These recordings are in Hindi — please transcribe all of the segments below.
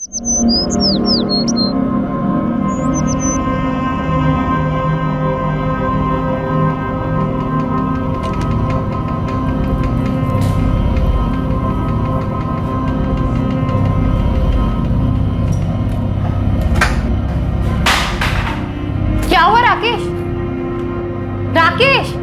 क्या हुआ राकेश? राकेश,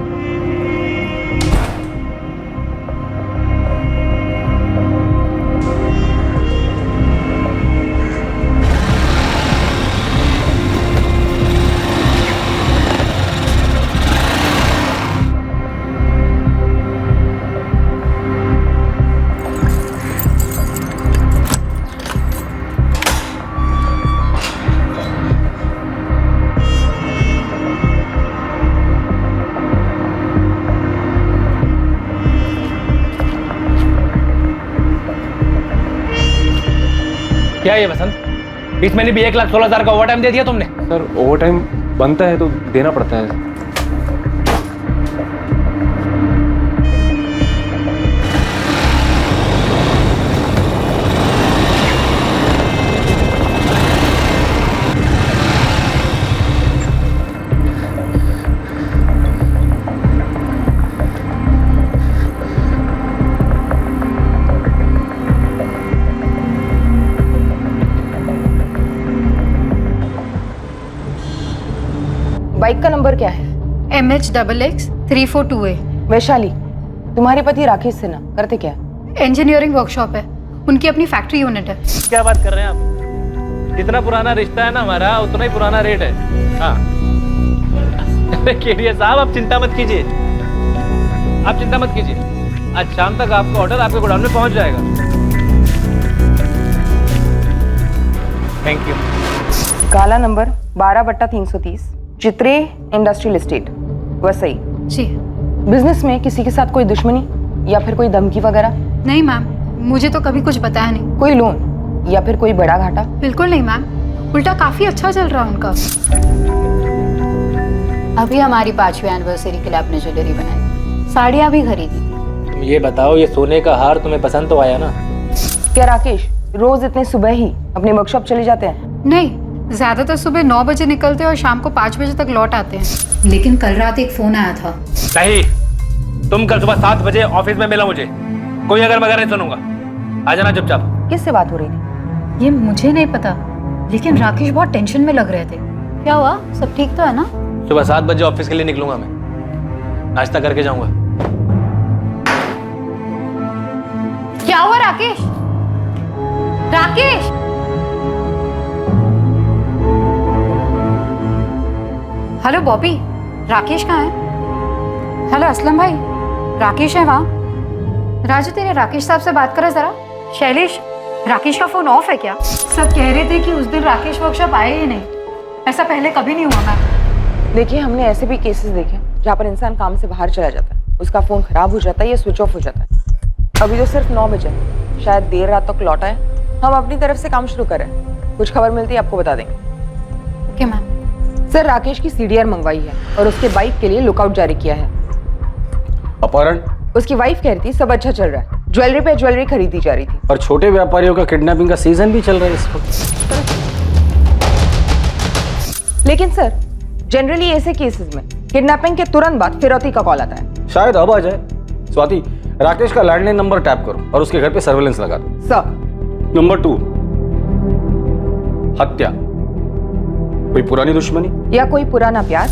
क्या है ये वसंत? बीच महीने भी 1,16,000 का ओवर टाइम दे दिया तुमने। सर ओवर टाइम बनता है तो देना पड़ता है। बाइक का नंबर क्या है? MH XX 342A। वैशाली, तुम्हारे पति राकेश सिन्हा करते क्या? इंजीनियरिंग वर्कशॉप है, उनकी अपनी फैक्ट्री यूनिट है। क्या बात कर रहे हैं आप? जितना पुराना रिश्ता है ना हमारा, उतना ही पुराना रेट है। हाँ केडिया साहब, आप चिंता मत कीजिए, आप चिंता मत कीजिए। आज शाम तक आपका ऑर्डर आपके गोडाउन में पहुंच जाएगा। Thank you. काला नंबर 12/330, चित्रे इंडस्ट्रियल एस्टेट, वसई। जी। बिजनेस में किसी के साथ कोई दुश्मनी या फिर कोई धमकी वगैरह? नहीं मैम, मुझे तो कभी कुछ बताया नहीं। कोई लोन या फिर कोई बड़ा घाटा? बिल्कुल नहीं मैम, उल्टा काफी अच्छा चल रहा है उनका। अभी हमारी 5वीं एनिवर्सरी के लिए आपने ज्वेलरी बनाई, साड़ियाँ भी खरीदी थी। तुम ये बताओ, ये सोने का हार तुम्हें पसंद तो आया ना? क्या राकेश रोज इतने सुबह ही अपने वर्कशॉप चले जाते हैं? नहीं, ज्यादातर सुबह 9 बजे निकलते हैं और शाम को 5 बजे तक लौट आते हैं। लेकिन कल रात एक फोन आया था। नहीं, तुम कल सुबह 7 बजे ऑफिस में मिला मुझे। कोई अगर मगर नहीं सुनूंगा। आ जाना चुपचाप। किससे बात हो रही थी? ये मुझे नहीं पता, लेकिन राकेश बहुत टेंशन में लग रहे थे। क्या हुआ, सब ठीक तो है ना? सुबह 7 बजे ऑफिस के लिए निकलूंगा मैं, नाश्ता करके जाऊंगा। क्या हुआ राकेश? राकेश, हेलो बॉबी, राकेश कहाँ है? हेलो असलम भाई, राकेश है वहाँ? राजू, तेरे राकेश साहब से बात करो जरा। शैलेश, राकेश का फोन ऑफ है क्या? सब कह रहे थे कि उस दिन राकेश वर्कशॉप आए ही नहीं। ऐसा पहले कभी नहीं हुआ मैम। देखिए, हमने ऐसे भी केसेस देखे जहाँ पर इंसान काम से बाहर चला जाता है, उसका फोन खराब हो जाता है या स्विच ऑफ हो जाता है। अभी तो सिर्फ 9 बजे, शायद देर रात तक लौटा है। हम अपनी तरफ से काम शुरू करें, कुछ खबर मिलती है आपको बता देंगे। Okay ma'am. सर, राकेश की CDR मंगवाई है और उसके बाइक के लिए लुकआउट जारी किया है। अपहरण? उसकी वाइफ कह रही थी सब अच्छा चल रहा है, ज्वेलरी पे ज्वेलरी खरीदी जा रही थी। और छोटे व्यापारियों का किडनैपिंग का सीजन भी चल रहा है इस वक्त। लेकिन सर, जनरली ऐसे केसेस में किडनैपिंग के तुरंत बाद फिरौती का कॉल आता है। शायद अब आ जाए। स्वाति, राकेश का लैंडलाइन नंबर टैप करो और उसके घर पे सर्वेलेंस लगा दो। सर। नंबर 2, हत्या। कोई पुरानी दुश्मनी या कोई पुराना प्यार?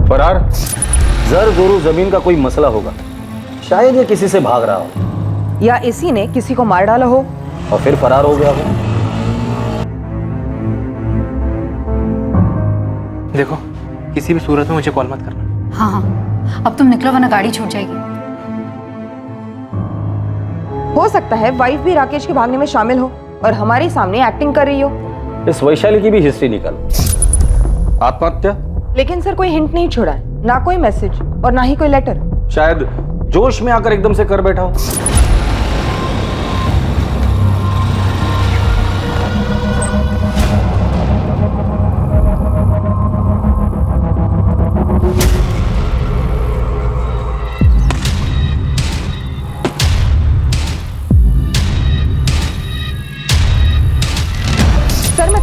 फरार? जर जोरू जमीन का कोई मसला होगा, शायद ये किसी से भाग रहा हो, या इसी ने किसी को मार डाला हो और फिर फरार हो गया हो। देखो, किसी भी सूरत में मुझे कॉल मत करना। हाँ हाँ, अब तुम निकलो वरना गाड़ी छूट जाएगी। हो सकता है वाइफ भी राकेश के भागने में शामिल हो और हमारे सामने एक्टिंग कर रही हो। इस वैशाली की भी हिस्ट्री निकालो। आत्महत्या? लेकिन सर, कोई हिंट नहीं छोड़ा है, ना कोई मैसेज और ना ही कोई लेटर। शायद जोश में आकर एकदम से कर बैठा हो।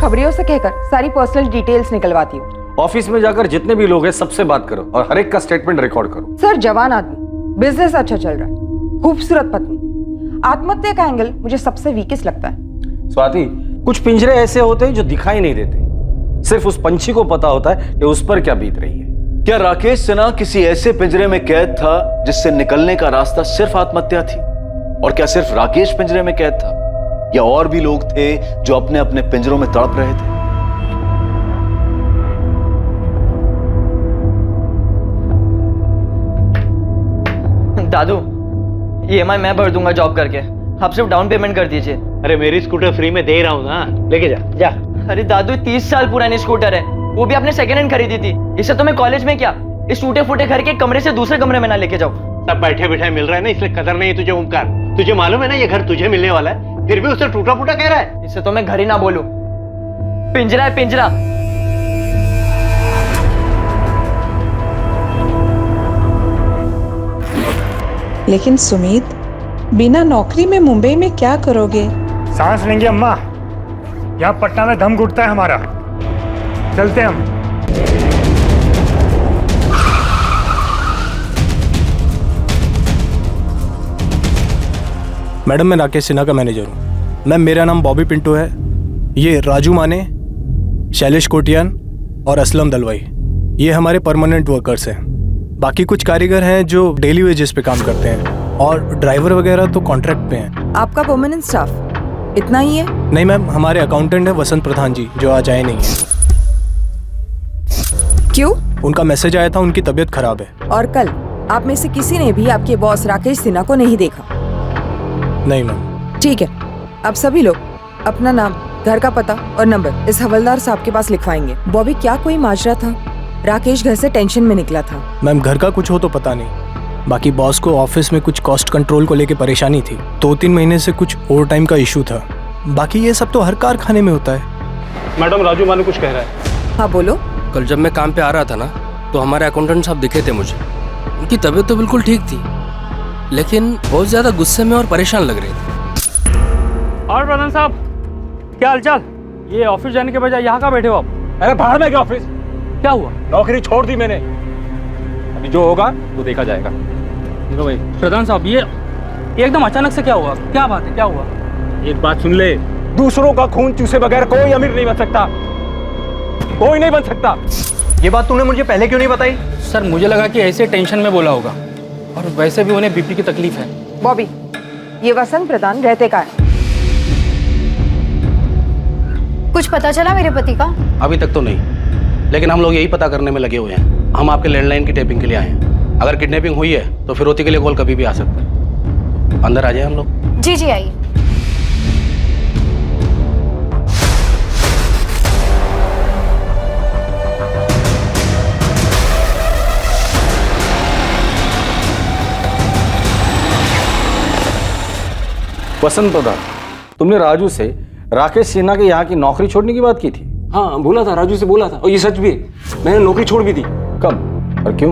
खबरियों से कहकर सारी पर्सनल डिटेल्स निकलवाती हूँ। ऑफिस में जाकर जितने भी लोग हैं सबसे बात करो और हर एक का स्टेटमेंट रिकॉर्ड करो। सर जवान आदमी, बिजनेस अच्छा चल रहा है, खूबसूरत पत्नी, आत्महत्या का एंगल मुझे सबसे वीकेस्ट लगता है। स्वाति, कुछ पिंजरे ऐसे होते हैं जो दिखाई नहीं देते, सिर्फ उस पंछी को पता होता है कि उस पर क्या बीत रही है। क्या राकेश सिन्हा किसी ऐसे पिंजरे में कैद था जिससे निकलने का रास्ता सिर्फ आत्महत्या थी? और क्या सिर्फ राकेश पिंजरे में कैद था या और भी लोग थे जो अपने अपने पिंजरों में तड़प रहे थे? दादू, EMI मैं भर दूंगा जॉब करके, आप सिर्फ डाउन पेमेंट कर दीजिए। अरे मेरी स्कूटर फ्री में दे रहा हूँ ना, लेके जा जा। अरे दादू, 30 साल पुरानी स्कूटर है, वो भी आपने सेकेंड हैंड खरीदी थी। इससे तो मैं कॉलेज में क्या, इस टूटे फूटे घर के एक कमरे से दूसरे कमरे में ना लेके जाऊँ। सब बैठे बैठे मिल रहा है ना, इसलिए कदर नहीं तुझे। ओमकार, तुझे मालूम है ना ये घर तुझे मिलने वाला है, फिर भी उसे टूटा फूटा कह रहा है। इससे तो मैं घर ही ना बोलूं, पिंजरा है पिंजरा। लेकिन सुमित, बिना नौकरी में मुंबई में क्या करोगे? सांस लेंगे अम्मा, यहाँ पटना में दम घुटता है हमारा। चलते हैं हम। मैडम, मैं राकेश सिन्हा का मैनेजर हूँ। मैम, मेरा नाम बॉबी पिंटू है। ये राजू माने, शैलेश कोटियान और असलम दलवाई, ये हमारे परमानेंट वर्कर्स हैं। बाकी कुछ कारीगर हैं जो डेली वेजेस पे काम करते हैं, और ड्राइवर वगैरह तो कॉन्ट्रैक्ट पे हैं। आपका परमानेंट स्टाफ इतना ही है? नहीं मैम, हमारे अकाउंटेंट है वसंत प्रधान जी, जो आज आए नहीं है। क्यों? उनका मैसेज आया था, उनकी तबीयत खराब है। और कल आप में से किसी ने भी आपके बॉस राकेश सिन्हा को नहीं देखा? नहीं मैम। ठीक है, अब सभी लोग अपना नाम, घर का पता और नंबर इस हवलदार साहब के पास लिखवाएंगे। बॉबी, क्या कोई माजरा था? राकेश घर से टेंशन में निकला था। मैम, घर का कुछ हो तो पता नहीं, बाकी बॉस को ऑफिस में कुछ कॉस्ट कंट्रोल को लेके परेशानी थी। 2-3 महीने से कुछ ओवर टाइम का इशू था। बाकी ये सब तो हर कारखाने में होता है। मैडम, राजू मानू कुछ कह रहा है। हाँ बोलो। कल जब मैं काम पे आ रहा था ना, तो हमारे अकाउंटेंट साहब दिखे थे मुझे। उनकी तबीयत तो बिल्कुल ठीक थी, लेकिन बहुत ज्यादा गुस्से में और परेशान लग रहे थे। और प्रधान साहब, क्या हालचाल? ये ऑफिस जाने के बजाय यहाँ का बैठे हो आप? अरे बाहर में क्या ऑफिस? क्या हुआ? नौकरी छोड़ दी मैंने, अभी जो होगा वो देखा जाएगा। देखो भाई प्रधान साहब, ये एकदम अचानक से क्या हुआ? क्या बात है, क्या हुआ? एक बात सुन ले, दूसरों का खून चूसे बगैर कोई अमीर नहीं बन सकता, कोई नहीं बन सकता। ये बात तूने मुझे पहले क्यों नहीं बताई? सर, मुझे लगा कि ऐसे टेंशन में बोला होगा, और वैसे भी उन्हें बीपी की तकलीफ है। बॉबी, ये वसंत प्रधान रहते का है? कुछ पता चला मेरे पति का? अभी तक तो नहीं, लेकिन हम लोग यही पता करने में लगे हुए हैं। हम आपके लैंडलाइन की टेपिंग के लिए आए हैं। अगर किडनैपिंग हुई है तो फिरौती के लिए कॉल कभी भी आ सकता है। अंदर आ जाए हम लोग। जी जी, आइए। वसंत प्रधान, तुमने राजू से राकेश सिन्हा के यहाँ की नौकरी छोड़ने की बात की थी? हाँ बोला था, राजू से बोला था, और ये सच भी है। मैंने नौकरी छोड़ भी दी। कब और क्यों?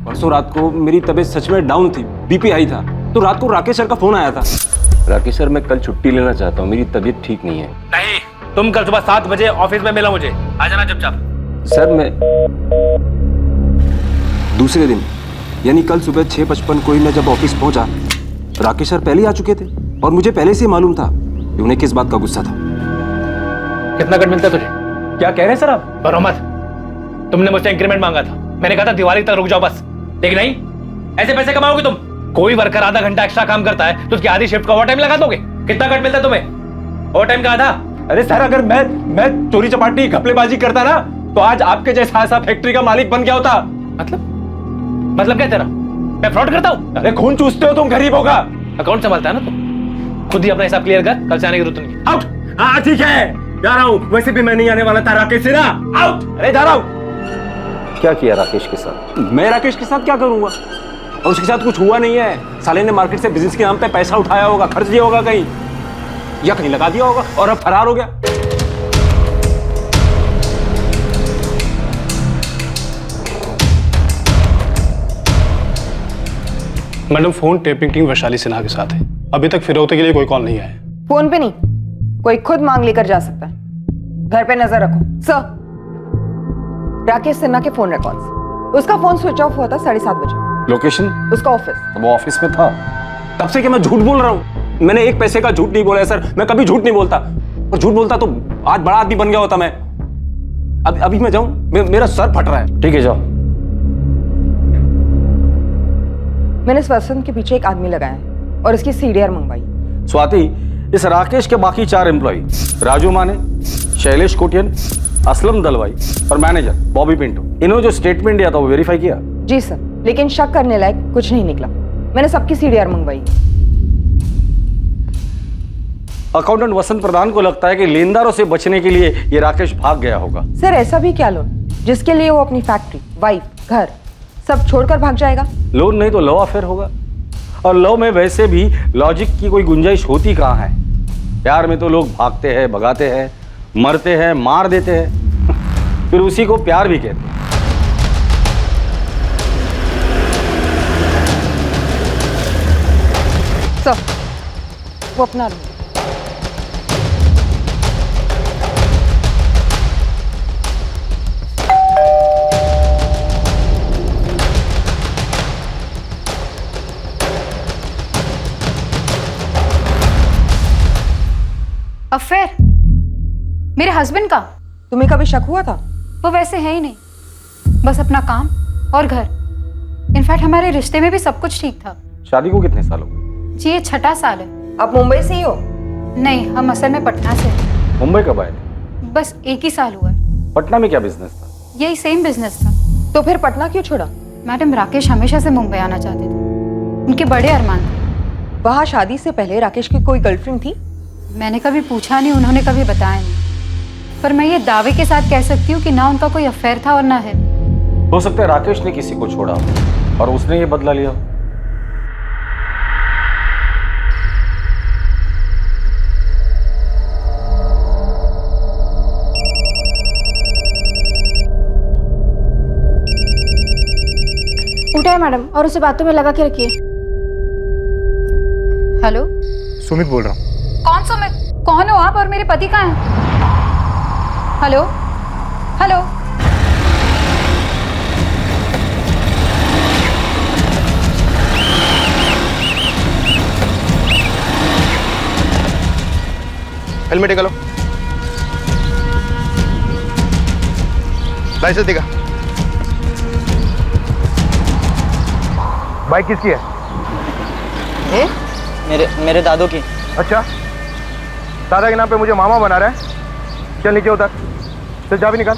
परसों रात को मेरी तबीयत सच में डाउन थी, बीपी हाई था, तो रात को राकेश सर का फोन आया था। राकेश सर, मैं कल छुट्टी लेना चाहता हूँ, मेरी तबीयत ठीक नहीं है। नहीं, तुम कल सुबह 7 बजे ऑफिस में मिलो मुझे, आ जाना चुपचाप। सर, मैं दूसरे दिन यानी कल सुबह 6:55 को ही मैं जब ऑफिस पहुंचा, राकेश सर पहले ही आ चुके थे, और मुझे पहले से मालूम था कि उन्हें किस बात का गुस्सा था। कितना कट मिलता है तुझे? क्या कह रहे हैं सर आप? बरो मत, तुमने मुझसे इंक्रीमेंट मांगा था, मैंने कहा था दिवाली तक रुक जाओ बस, लेकिन नहीं, ऐसे पैसे कमाओगे तुम? कोई वर्कर आधा घंटा एक्स्ट्रा काम करता है तो उसकी आधी शिफ्ट का ओवर टाइम लगा दोगे? कितना कट मिलता है तुम्हें? ओवर टाइम का आधा? अरे सर, अगर मैं चोरी चपाटी घपलेबाजी करता ना, तो आज आपके जैसा ऐसा फैक्ट्री का मालिक बन गया होता। मतलब क्या तेरा? मैं फ्रॉड करता हूँ? अरे खून चूसते हो तुम गरीबों का। अकाउंट संभालता है ना तुम, खुद ही अपना हिसाब क्लियर कर, कल से आने की जरूरत नहीं। आउट। हाँ ठीक है, जा रहा हूँ, वैसे भी मैं नहीं आने वाला था। राकेश सिन्हा आउट। अरे जा रहा हूँ। क्या किया राकेश के साथ? मैं राकेश के साथ क्या करूंगा, और उसके साथ कुछ हुआ नहीं है। साले ने मार्केट से बिजनेस के नाम पे पैसा उठाया होगा, खर्च दिया होगा कहीं, या कहीं लगा दिया होगा, और अब फरार हो गया। Madam, phone tapping team Vaishali Sinha के साथ है। अभी तक फिरौती के लिए कोई कॉल नहीं आया। फोन पे नहीं, कोई खुद मांग लेकर जा सकता है। घर पे नजर रखो। सर, राकेश सिन्हा के फोन रिकॉर्ड्स, उसका फोन स्विच ऑफ हुआ था 7:30 बजे। लोकेशन? उसका ऑफिस। वो ऑफिस में था। तब से कि मैं झूठ बोल रहा हूँ। मैंने एक पैसे का झूठ नहीं बोला है सर, मैं कभी झूठ नहीं बोलता। और झूठ बोलता तो आज बड़ा आदमी बन गया होता मैं। अभी मैं जाऊं? मेरा सर फट रहा है। ठीक है, जाओ। मैंने इस वसंत के पीछे एक आदमी लगाया है और इसकी सीडीआर मंगवाई। स्वाति, इस राकेश के बाकी 4 एम्प्लॉय, राजू माने, शैलेश कोटियन, असलम दलवाई और मैनेजर बॉबी पिंटो, इन्होंने जो स्टेटमेंट दिया था वो वेरीफाई किया? जी सर, लेकिन शक करने लायक कुछ नहीं निकला। मैंने सबकी सीडीआर मंगवाई। अकाउंटेंट वसंत प्रधान को लगता है कि लेनदारों से बचने के लिए ये राकेश भाग गया होगा। सर, ऐसा भी क्या लोन जिसके लिए वो अपनी फैक्ट्री, वाइफ, घर सब छोड़कर भाग जाएगा? लोन नहीं तो लव अफेयर होगा। और लव में वैसे भी लॉजिक की कोई गुंजाइश होती कहाँ है। प्यार में तो लोग भागते हैं, भगाते हैं, मरते हैं, मार देते हैं, फिर उसी को प्यार भी कहते हैं। सर, वो अपना रूम। अफेयर मेरे हस्बैंड का? तुम्हें कभी शक हुआ था? वो वैसे है ही नहीं, बस अपना काम और घर। इनफैक्ट हमारे रिश्ते में भी सब कुछ ठीक था। शादी को कितने साल हो गए? जी, ये 6ठा साल है। आप मुंबई से ही हो? नहीं, हम असल में पटना से हैं। मुंबई कब आए थे? बस 1 ही साल हुआ है। पटना में क्या बिजनेस था? यही सेम बिजनेस था। तो फिर पटना क्यों छोड़ा? मैडम, राकेश हमेशा से मुंबई आना चाहते थे, उनके बड़े अरमान थे। वहाँ शादी से पहले राकेश की कोई गर्लफ्रेंड थी? मैंने कभी पूछा नहीं, उन्होंने कभी बताया नहीं, पर मैं ये दावे के साथ कह सकती हूँ कि ना उनका कोई अफेयर था और ना है। हो सकता है राकेश ने किसी को छोड़ा हो और उसने ये बदला लिया। उठाए मैडम और उसे बातों में लगा के रखिए। हेलो, सुमित बोल रहा हूँ। कौन सुमित? कौन हो आप और मेरे पति कहाँ हैं? हेलो हेलो, हेलमेट निकालो, लाइसेंस दिखा। बाइक किसकी है? मेरे दादू की। अच्छा, दादा के नाम पे मुझे मामा बना रहा है। चल नीचे उतर, चल चाबी निकाल।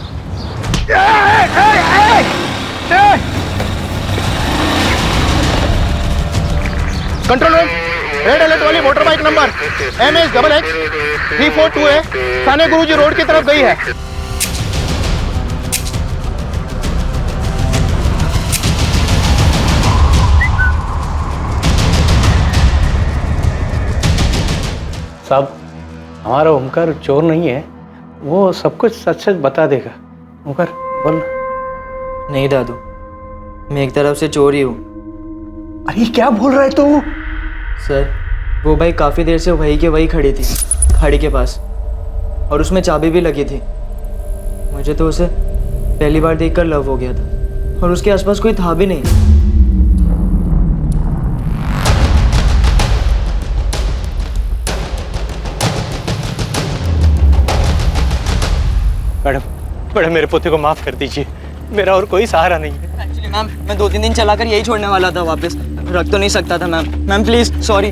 कंट्रोल रूम, रेड अलर्ट वाली motor bike number MS XX 342 है, थाने गुरुजी रोड की तरफ गई है। साहब, हमारा ओमकार चोर नहीं है, वो सब कुछ सच सच बता देगा। ओमकार बोल। नहीं दादू, मैं एक तरफ से चोर ही हूँ। अरे क्या बोल रहा है तू? सर, वो बाइक काफ़ी देर से वही के वही खड़ी थी, खाड़ी के पास, और उसमें चाबी भी लगी थी। मुझे तो उसे पहली बार देखकर लव हो गया था और उसके आसपास कोई था भी नहीं। मैडम, मेरे पोते को माफ कर दीजिए, मेरा और कोई सहारा नहीं है। एक्चुअली मैम, मैं 2-3 दिन चलाकर यही छोड़ने वाला था, वापस रख तो नहीं सकता था। Ma'am please, sorry.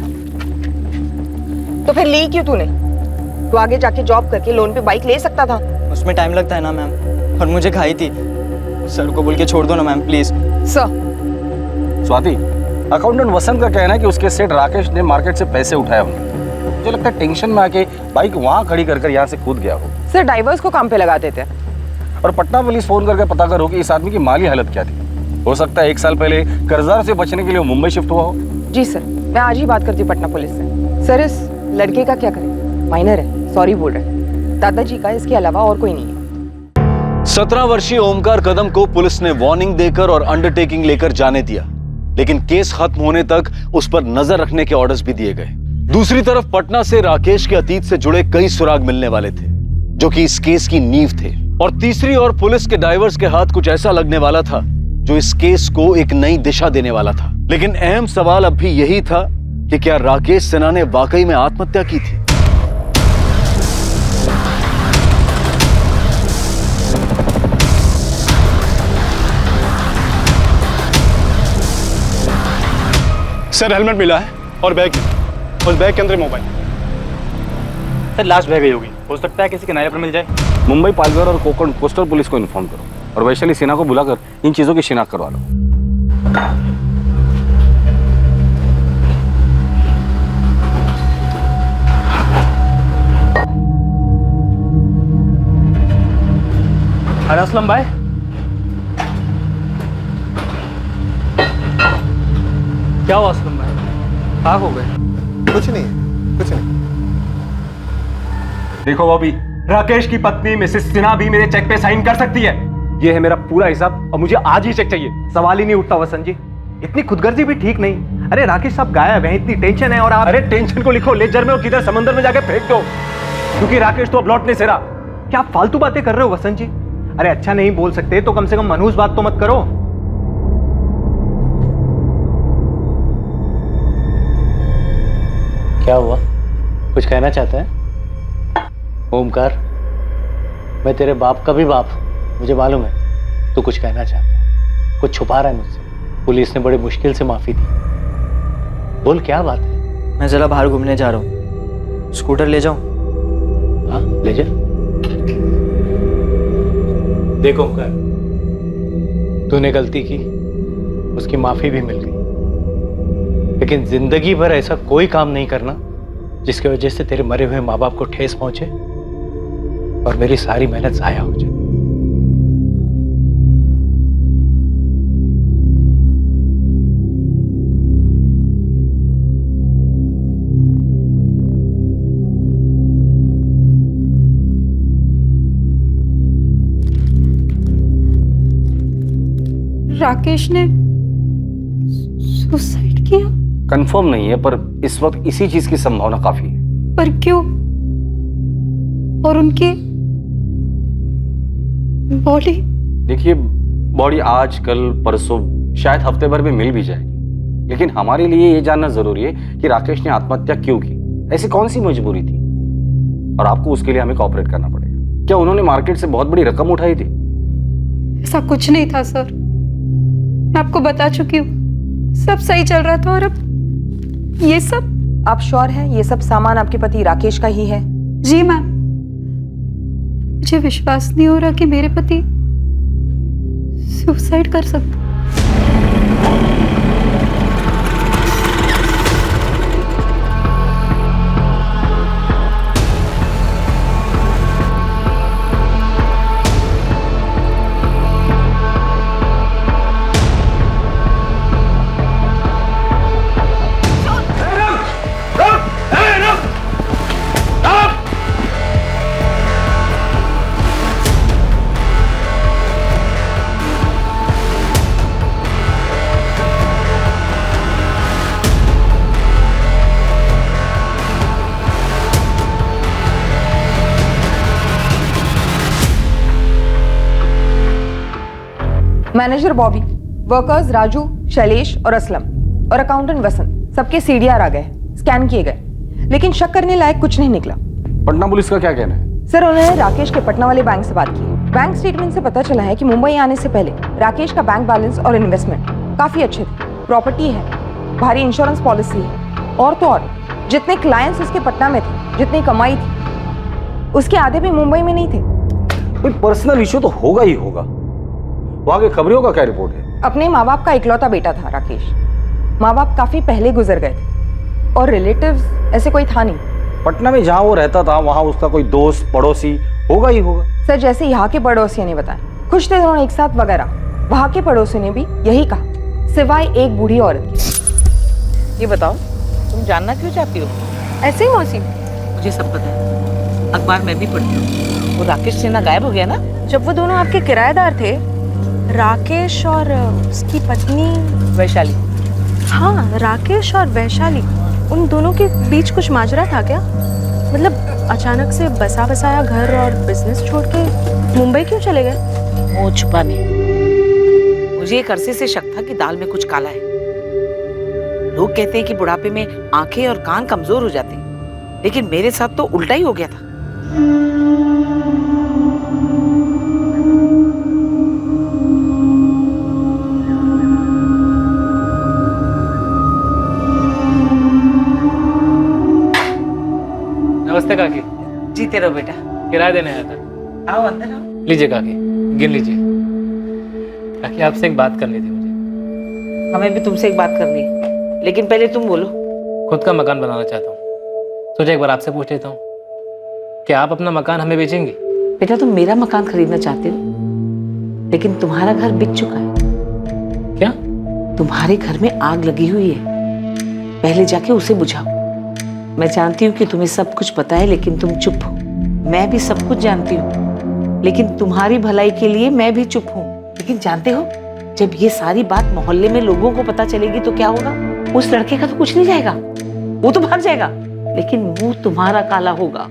तो फिर ली क्यों तूने? तू आगे जाके जॉब करके लोन पे बाइक ले सकता था। उसमें टाइम लगता है ना मैम, और मुझे खाई थी। सर को बोल के छोड़ दो ना ma'am, please. Sir, Swati, accountant Vasant का कहना है कि उसके सेठ राकेश ने मार्केट से पैसे उठाए होंगे। मुझे लगता है टेंशन में आके बाइक वहां खड़ी कर यहाँ से कूद गया हो। सर, ड्राइवर्स को काम पे लगा देते हैं। और पटना पुलिस फोन करके पता करो कि इस आदमी की माली हालत क्या थी। हो सकता है 1 साल पहले कर्जदारों से बचने के लिए वो मुंबई शिफ्ट हुआ हो। जी सर, मैं आज ही बात करती हूँ पटना पुलिस से। सर, इस लड़के का क्या करें? माइनर है, सॉरी बोल रहे हैं। दादाजी का इसके अलावा और कोई नहीं है। 17 वर्षीय ओमकार कदम को पुलिस ने वार्निंग देकर और अंडरटेकिंग लेकर जाने दिया, लेकिन केस खत्म होने तक उस पर नजर रखने के ऑर्डर्स भी दिए गए। दूसरी तरफ पटना से राकेश के अतीत से जुड़े कई सुराग मिलने वाले थे। जो कि इस केस की नींव थे, और तीसरी ओर पुलिस के डाइवर्स के हाथ कुछ ऐसा लगने वाला था जो इस केस को एक नई दिशा देने वाला था। लेकिन अहम सवाल अब भी यही था कि क्या राकेश सिन्हा ने वाकई में आत्महत्या की थी? सर हेलमेट मिला है और बैग है, उस बैग के अंदर मोबाइल। सर लास्ट बैग होगी, हो सकता है किसी किनारे पर मिल जाए। मुंबई पालघर और कोकण कोस्टल पुलिस को इन्फॉर्म करो और वैशाली सिन्हा को बुलाकर इन चीजों की शिनाख्त करवा लो। अरे असलम भाई, क्या हुआ असलम भाई, खाक हो गए? कुछ नहीं, कुछ नहीं। देखो बॉबी, राकेश की पत्नी मिसेस सिन्हा भी मेरे चेक पे साइन कर सकती है। ये है मेरा पूरा हिसाब और मुझे आज ही चेक चाहिए। सवाल ही नहीं उठता वसंत जी, इतनी खुदगर्जी भी ठीक नहीं। अरे राकेश साहब गायब है, इतनी टेंशन है और आप अरे टेंशन को लिखो लेजर में और किधर समंदर में जाके फेंक दो, क्योंकि राकेश तो अब लौट नहीं से रहा। क्या आप फालतू बातें कर रहे हो वसंत जी? अरे अच्छा नहीं बोल सकते तो कम से कम मनहूस बात तो मत करो। क्या हुआ, कुछ कहना चाहता है? ओमकार, मैं तेरे बाप का भी बाप, मुझे मालूम है तू कुछ कहना चाहता है, कुछ छुपा रहा है मुझसे। पुलिस ने बड़ी मुश्किल से माफी दी, बोल क्या बात है? मैं जरा बाहर घूमने जा रहा हूँ, स्कूटर ले जाऊं? हाँ ले जा। देखो ओमकार, तूने गलती की, उसकी माफी भी मिल गई, लेकिन जिंदगी भर ऐसा कोई काम नहीं करना जिसकी वजह से तेरे मरे हुए माँ बाप को ठेस पहुंचे और मेरी सारी मेहनत जाया हो जाए। राकेश ने सुसाइड किया? कंफर्म नहीं है, पर इस वक्त इसी चीज की संभावना काफी है। पर क्यों? और उनकी बॉडी? देखिए, बॉडी आज कल परसों शायद हफ्ते भर में मिल भी जाएगी, लेकिन हमारे लिए ये जानना जरूरी है कि राकेश ने आत्महत्या क्यों की, ऐसी कौन सी मजबूरी थी, और आपको उसके लिए हमें कोऑपरेट करना पड़ेगा। क्या उन्होंने मार्केट से बहुत बड़ी रकम उठाई थी? ऐसा कुछ नहीं था सर, मैं आपको बता चुकी हूँ, सब सही चल रहा था और अब ये सब। आप श्योर हैं ये सब सामान आपके पति राकेश का ही है? जी मैम, मुझे विश्वास नहीं हो रहा कि मेरे पति सुसाइड कर सकते। मैनेजर बॉबी, वर्कर्स राजू, शैलेश और असलम और अकाउंटेंट वसंत, सबके सीडीआर आ गए, स्कैन किए गए, लेकिन शक करने लायक कुछ नहीं निकला। पटना पुलिस का क्या कहना है? सर, उन्होंने राकेश के पटना वाले बैंक से बात की। बैंक स्टेटमेंट से पता चला है कि मुंबई आने से पहले राकेश का बैंक बैलेंस और इन्वेस्टमेंट काफी अच्छे थे, प्रॉपर्टी है, भारी इंश्योरेंस पॉलिसी है, और तो और जितने क्लाइंट्स उसके पटना में थे, जितनी कमाई थी, उसके आधे भी मुंबई में नहीं थे। कोई पर्सनल इश्यू तो होगा ही होगा। वहां के खबरियों का क्या रिपोर्ट है? अपने माँ बाप का इकलौता बेटा था राकेश। माँ बाप काफी पहले गुजर गए थे और रिलेटिव्स ऐसे कोई था नहीं। पटना में जहां वो रहता था वहां उसका कोई दोस्त पड़ोसी होगा ही होगा। सर, जैसे यहाँ के पड़ोसियों ने बताया, खुश थे दोनों एक साथ वगैरह। वहां के पड़ोसियों ने भी यही कहा, सिवाय एक बूढ़ी औरत की। ये बताओ, तुम जानना क्यों चाहती हो? ऐसे ही मौसी, मुझे सब पता है, अखबार में भी पढ़ती हूँ। वो राकेश सिन्हा गायब हो गया ना? जब वो दोनों आपके किराएदार थे, राकेश और उसकी पत्नी वैशाली। हाँ, राकेश और वैशाली, उन दोनों के बीच कुछ माजरा था क्या? मतलब अचानक से बसा बसाया घर और बिजनेस छोड़ के मुंबई क्यों चले गए? मुंह छुपाने। मुझे एक अरसे से शक था कि दाल में कुछ काला है। लोग कहते हैं कि बुढ़ापे में आंखें और कान कमजोर हो जाते हैं, लेकिन मेरे साथ तो उल्टा ही हो गया था। नमस्ते काकी। जीते रहो बेटा। किराया देने आया था। आओ अंदर आओ। लीजिए काकी, गिन लीजिए। काकी आपसे एक बात करनी थी मुझे। हमें भी तुमसे एक बात करनी है, लेकिन पहले तुम बोलो। खुद का मकान बनाना चाहता हूँ, सोचा एक बार आपसे पूछ लेता हूँ, क्या आप अपना मकान हमें बेचेंगी? बेटा तुम मेरा मकान खरीदना चाहते हो, लेकिन तुम्हारा घर बिक चुका है। क्या? तुम्हारे घर में आग लगी हुई है, पहले जाके उसे बुझाओ। मैं जानती हूँ कि तुम्हें सब कुछ पता है, लेकिन तुम चुप हो। मैं भी सब कुछ जानती हूँ, लेकिन तुम्हारी भलाई के लिए मैं भी चुप हूँ। लेकिन जानते हो, जब ये सारी बात मोहल्ले में लोगों को पता चलेगी तो क्या होगा? उस लड़के का तो कुछ नहीं जाएगा, वो तो भाग जाएगा, लेकिन मुंह तुम्हारा काला होगा।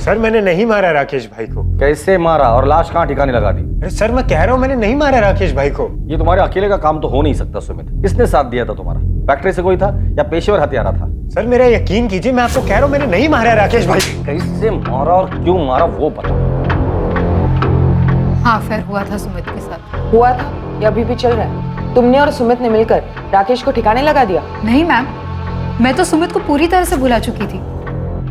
सर मैंने नहीं मारा राकेश भाई को। कैसे मारा और लाश कहाँ ठिकाने लगा दी? अरे सर मैं कह रहा हूँ मैंने नहीं मारा राकेश भाई को। ये तुम्हारे अकेले का काम तो हो नहीं सकता सुमित। किसने साथ दिया था तुम्हारा? फैक्ट्री से कोई था या पेशेवर हत्यारा था? सर मेरा यकीन कीजिए, मैं आपको कह रहा हूँ मैंने नहीं मारा राकेश भाई। कैसे मारा और क्यों मारा वो बताओ। हाँ अफेयर हुआ था सुमित के साथ। हुआ था या अभी भी चल रहा है? तुमने और सुमित ने मिलकर राकेश को ठिकाने लगा दिया? नहीं मैम, मैं तो सुमित को पूरी तरह से भुला चुकी थी।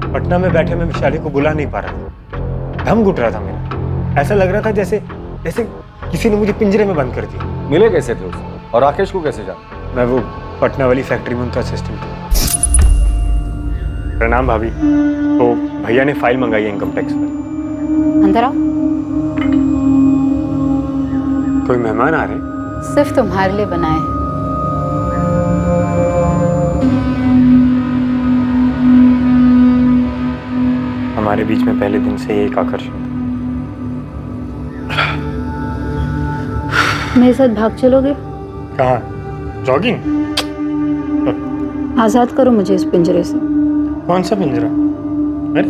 पटना में बैठे मैं विशाली को बुला नहीं पा रहा था, दम घुट रहा था मेरा। ऐसा लग रहा था जैसे किसी ने मुझे पिंजरे में बंद कर दिया। मिले कैसे थे उसे और राकेश को कैसे जाना? मैं वो पटना वाली फैक्ट्री में उनका असिस्टेंट था। प्रणाम भाभी। तो भैया ने फाइल मंगाई है इनकम टैक्स पर। अंदर आओ। कोई मेहमान आ रहे हैं? सिर्फ तुम्हारे लिए बनाए हैं। हमारे बीच में पहले दिन से एक आकर्षण था। मेरे साथ भाग चलोगे? कहाँ? जॉगिंग? आजाद करो मुझे इस पिंजरे से। कौन सा पिंजरा? अरे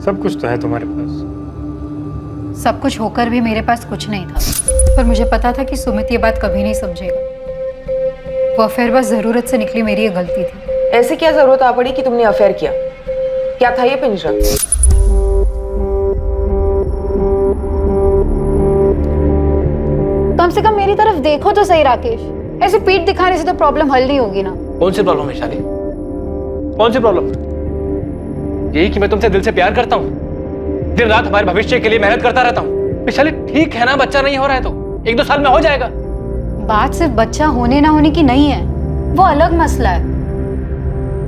सब कुछ तो है तुम्हारे पास। सब कुछ होकर भी मेरे पास कुछ नहीं था, पर मुझे पता था कि सुमित ये बात कभी नहीं समझेगा। वो अफेयर बस जरूरत से निकली, मेरी ये गलती थी। ऐसे क्या जरूरत आ पड़ी कि तुमने अफेयर किया? क्या था ये पिंजरा? कम से कम मेरी तरफ देखो तो सही राकेश। ऐसे पीठ दिखाने से तो प्रॉब्लम हल नहीं होगी ना। कौन सी प्रॉब्लम है शाली? कौन सी प्रॉब्लम? यही कि मैं तुमसे दिल से प्यार करता हूँ, दिन रात हमारे भविष्य के लिए मेहनत करता रहता हूँ। विशाली ठीक है ना, बच्चा नहीं हो रहा है तो 1-2 साल में हो जाएगा। बात सिर्फ बच्चा होने ना होने की नहीं है, वो अलग मसला है।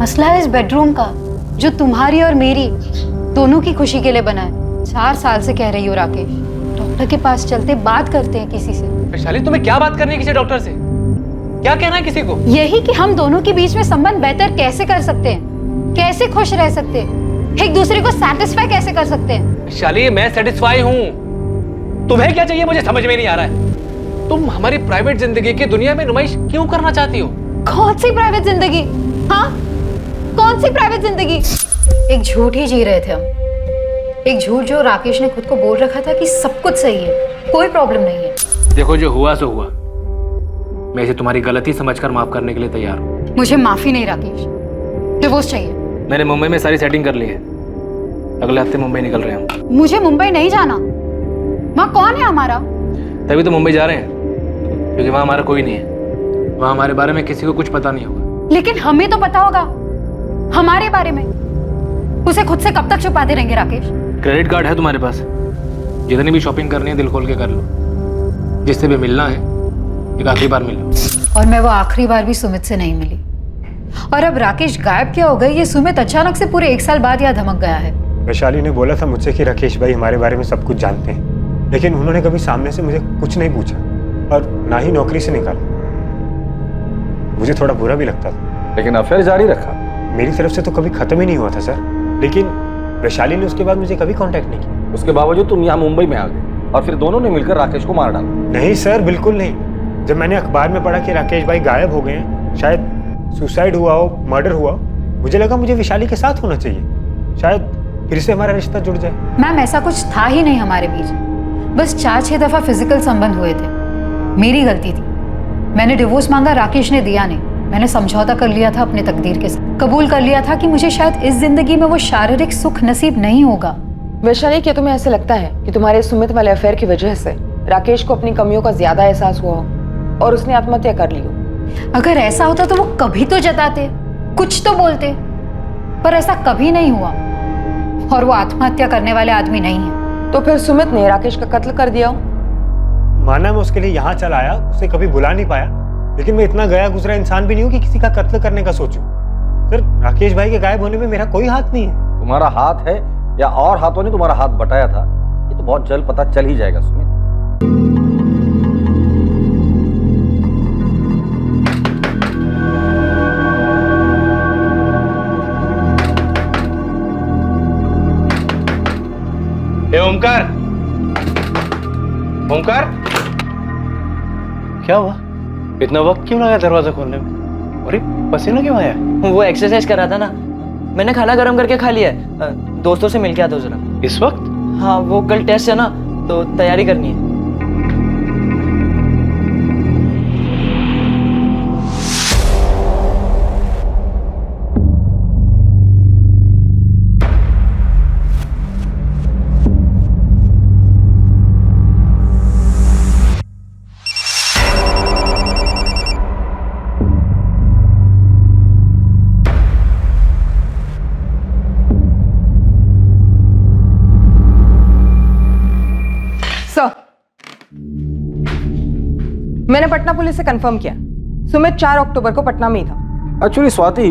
मसला है इस बेडरूम का, जो तुम्हारी और मेरी दोनों की खुशी के लिए बना है। 4 साल से कह रही हो राकेश, डॉक्टर के पास चलते बात करते हैं किसी से। विशाली तुम्हें क्या बात करनी है किसी डॉक्टर से? क्या कहना है किसी को? यही कि हम दोनों के बीच में संबंध बेहतर कैसे कर सकते हैं, कैसे खुश रह सकते हैं, एक दूसरे को सैटिस्फाई कैसे कर सकते हैं। विशाली मैं सेटिस्फाई हूँ, तुम्हें क्या चाहिए मुझे समझ में नहीं आ रहा है। तुम हमारी प्राइवेट जिंदगी की दुनिया में नुमाइश क्यों करना चाहती हो? कौन सी प्राइवेट जिंदगी? हाँ कौन सी प्राइवेट जिंदगी? एक झूठ ही जी रहे थे हम, एक झूठ जो राकेश ने खुद को बोल रखा था कि सब कुछ सही है, कोई प्रॉब्लम नहीं है। देखो जो हुआ सो हुआ, मैं इसे तुम्हारी गलती समझकर माफ करने के लिए तैयार हूँ। मुझे माफी नहीं राकेश, डिवोर्स चाहिए। मैंने मुंबई में सारी सेटिंग कर ली है, अगले हफ्ते मुंबई निकल रहे हैं। मुझे मुंबई नहीं जाना। वहाँ कौन है हमारा? तभी तो मुंबई जा रहे हैं, क्योंकि वहाँ हमारा कोई नहीं है। वहाँ हमारे बारे में किसी को कुछ पता नहीं होगा। लेकिन हमें तो पता होगा हमारे बारे में। उसे खुद से कब तक छुपाते रहेंगे राकेश? क्रेडिट कार्ड है तुम्हारे पास, जितनी भी शॉपिंग करनी है दिल खोल के कर लो। जिससे भी मिलना है एक आखिरी बार मिलो। और मैं वो आखिरी बार भी सुमित से नहीं मिली। और अब राकेश गायब क्या हो गई, ये सुमित अचानक से पूरे 1 साल बाद यहाँ धमक गया है। वैशाली ने बोला था मुझसे कि राकेश भाई हमारे बारे में सब कुछ जानते हैं, लेकिन उन्होंने कभी सामने से मुझे कुछ नहीं पूछा और ना ही नौकरी से निकाला। मुझे थोड़ा बुरा भी लगता था। लेकिन अफेयर जारी रखा। मेरी तरफ से तो कभी खत्म ही नहीं हुआ था सर, लेकिन वैशाली ने उसके बाद मुझे कभी कांटेक्ट नहीं किया। उसके बावजूद तुम यहाँ मुंबई में आ गए और फिर दोनों ने मिलकर राकेश को मार डाला। नहीं सर, बिल्कुल नहीं। जब मैंने अखबार में पढ़ा कि राकेश भाई गायब हो गए हैं, शायद सुसाइड हुआ हो, मर्डर हुआ, मुझे लगा मुझे वैशाली के साथ होना चाहिए, शायद फिर से हमारा रिश्ता जुड़ जाए। मैम ऐसा कुछ था ही नहीं हमारे बीच, बस 4-6 दफा फिजिकल संबंध हुए थे। मेरी गलती थी, मैंने डिवोर्स मांगा, राकेश ने दिया नहीं। मैंने समझौता कर लिया था अपने तकदीर के साथ, कबूल कर लिया था कि मुझे शायद इस जिंदगी में वो शारीरिक सुख नसीब नहीं होगा। वैशाली, क्या तुम्हें ऐसे लगता है कि तुम्हारे सुमित वाले अफेयर की वजह से राकेश को अपनी कमियों का ज्यादा एहसास हुआ हो और उसने आत्महत्या कर ली हो? अगर ऐसा होता तो वो कभी तो जताते, कुछ तो बोलते, पर ऐसा कभी नहीं हुआ और वो आत्महत्या करने वाले आदमी नहीं है। तो फिर सुमित ने राकेश का कत्ल कर दिया हो? माना मैं उसके लिए यहाँ चला आया, उसे कभी बुला नहीं पाया, लेकिन मैं इतना गया गुजरा इंसान भी नहीं हूँ कि किसी का कत्ल करने का सोचूं। सर, राकेश भाई के गायब होने में मेरा कोई हाथ नहीं है। तुम्हारा हाथ है या और हाथों ने तुम्हारा हाथ बटाया था, ये तो बहुत जल्द पता चल ही जाएगा सुमित। ए ओमकार, ओमकार, क्या हुआ? इतना वक्त क्यों लगा दरवाजा खोलने में? अरे पसीना क्यों आया? वो एक्सरसाइज कर रहा था ना, मैंने खाना गर्म करके खा लिया है। दोस्तों से मिल के आता हूँ जरा। इस वक्त? हाँ, वो कल टेस्ट है ना, तो तैयारी करनी है। मैंने पटना पुलिस से कंफर्म किया, सुमित 4 अक्टूबर को पटना में ही था। एक्चुअली स्वाति,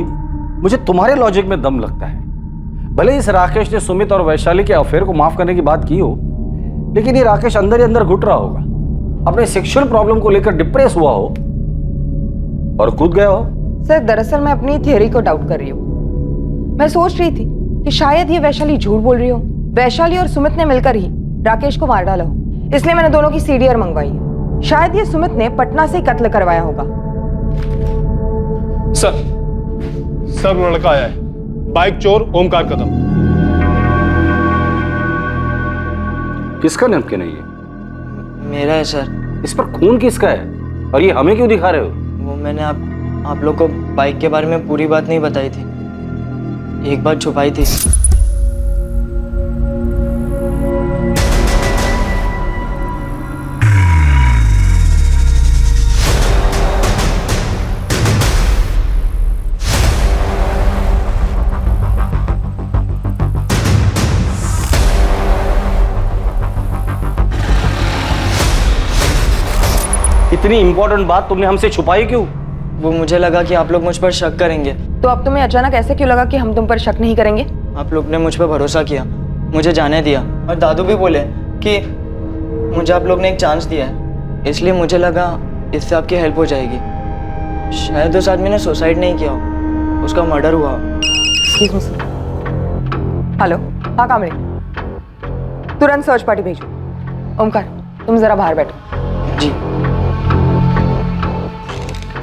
मुझे तुम्हारे लॉजिक में दम लगता है। भले इस राकेश ने सुमित और वैशाली के अफेयर को माफ करने की बात की हो, लेकिन ये राकेश अंदर ही अंदर घुट रहा होगा, अपने सेक्सुअल प्रॉब्लम को लेकर डिप्रेस हुआ हो और कूद गया हो। सर, दरअसल मैं अपनी थियरी को डाउट कर रही हूँ। मैं सोच रही थी कि शायद ये वैशाली झूठ बोल रही हो, वैशाली और सुमित ने मिलकर ही राकेश को मार डाला हो, इसलिए मैंने दोनों की सीडीआर मंगवाई है। शायद ये सुमित ने पटना से ही कत्ल करवाया होगा। सर लड़का आया है, बाइक चोर ओमकार कदम। किसका नमकीन है ये? मेरा है सर। इस पर खून किसका है और ये हमें क्यों दिखा रहे हो? वो मैंने आप लोग को बाइक के बारे में पूरी बात नहीं बताई थी, एक बात छुपाई थी। इतनी इंपॉर्टेंट बात तुमने हमसे छुपाई क्यों? वो मुझे लगा कि आप लोग मुझ पर शक करेंगे। तो अब तुम्हें अचानक ऐसे क्यों लगा कि हम तुम पर शक नहीं करेंगे? आप लोग ने मुझ पर भरोसा किया, मुझे जाने दिया, और दादू भी बोले कि मुझे आप लोग ने एक चांस दिया है, इसलिए मुझे लगा इससे आपकी हेल्प हो जाएगी। शायद उस आदमी ने सुसाइड नहीं किया हो, उसका मर्डर हुआ हो। हेलो, हाँ कामड़ी, तुरंत सर्च पार्टी भेजो। ओमकार, तुम जरा बाहर बैठो। जी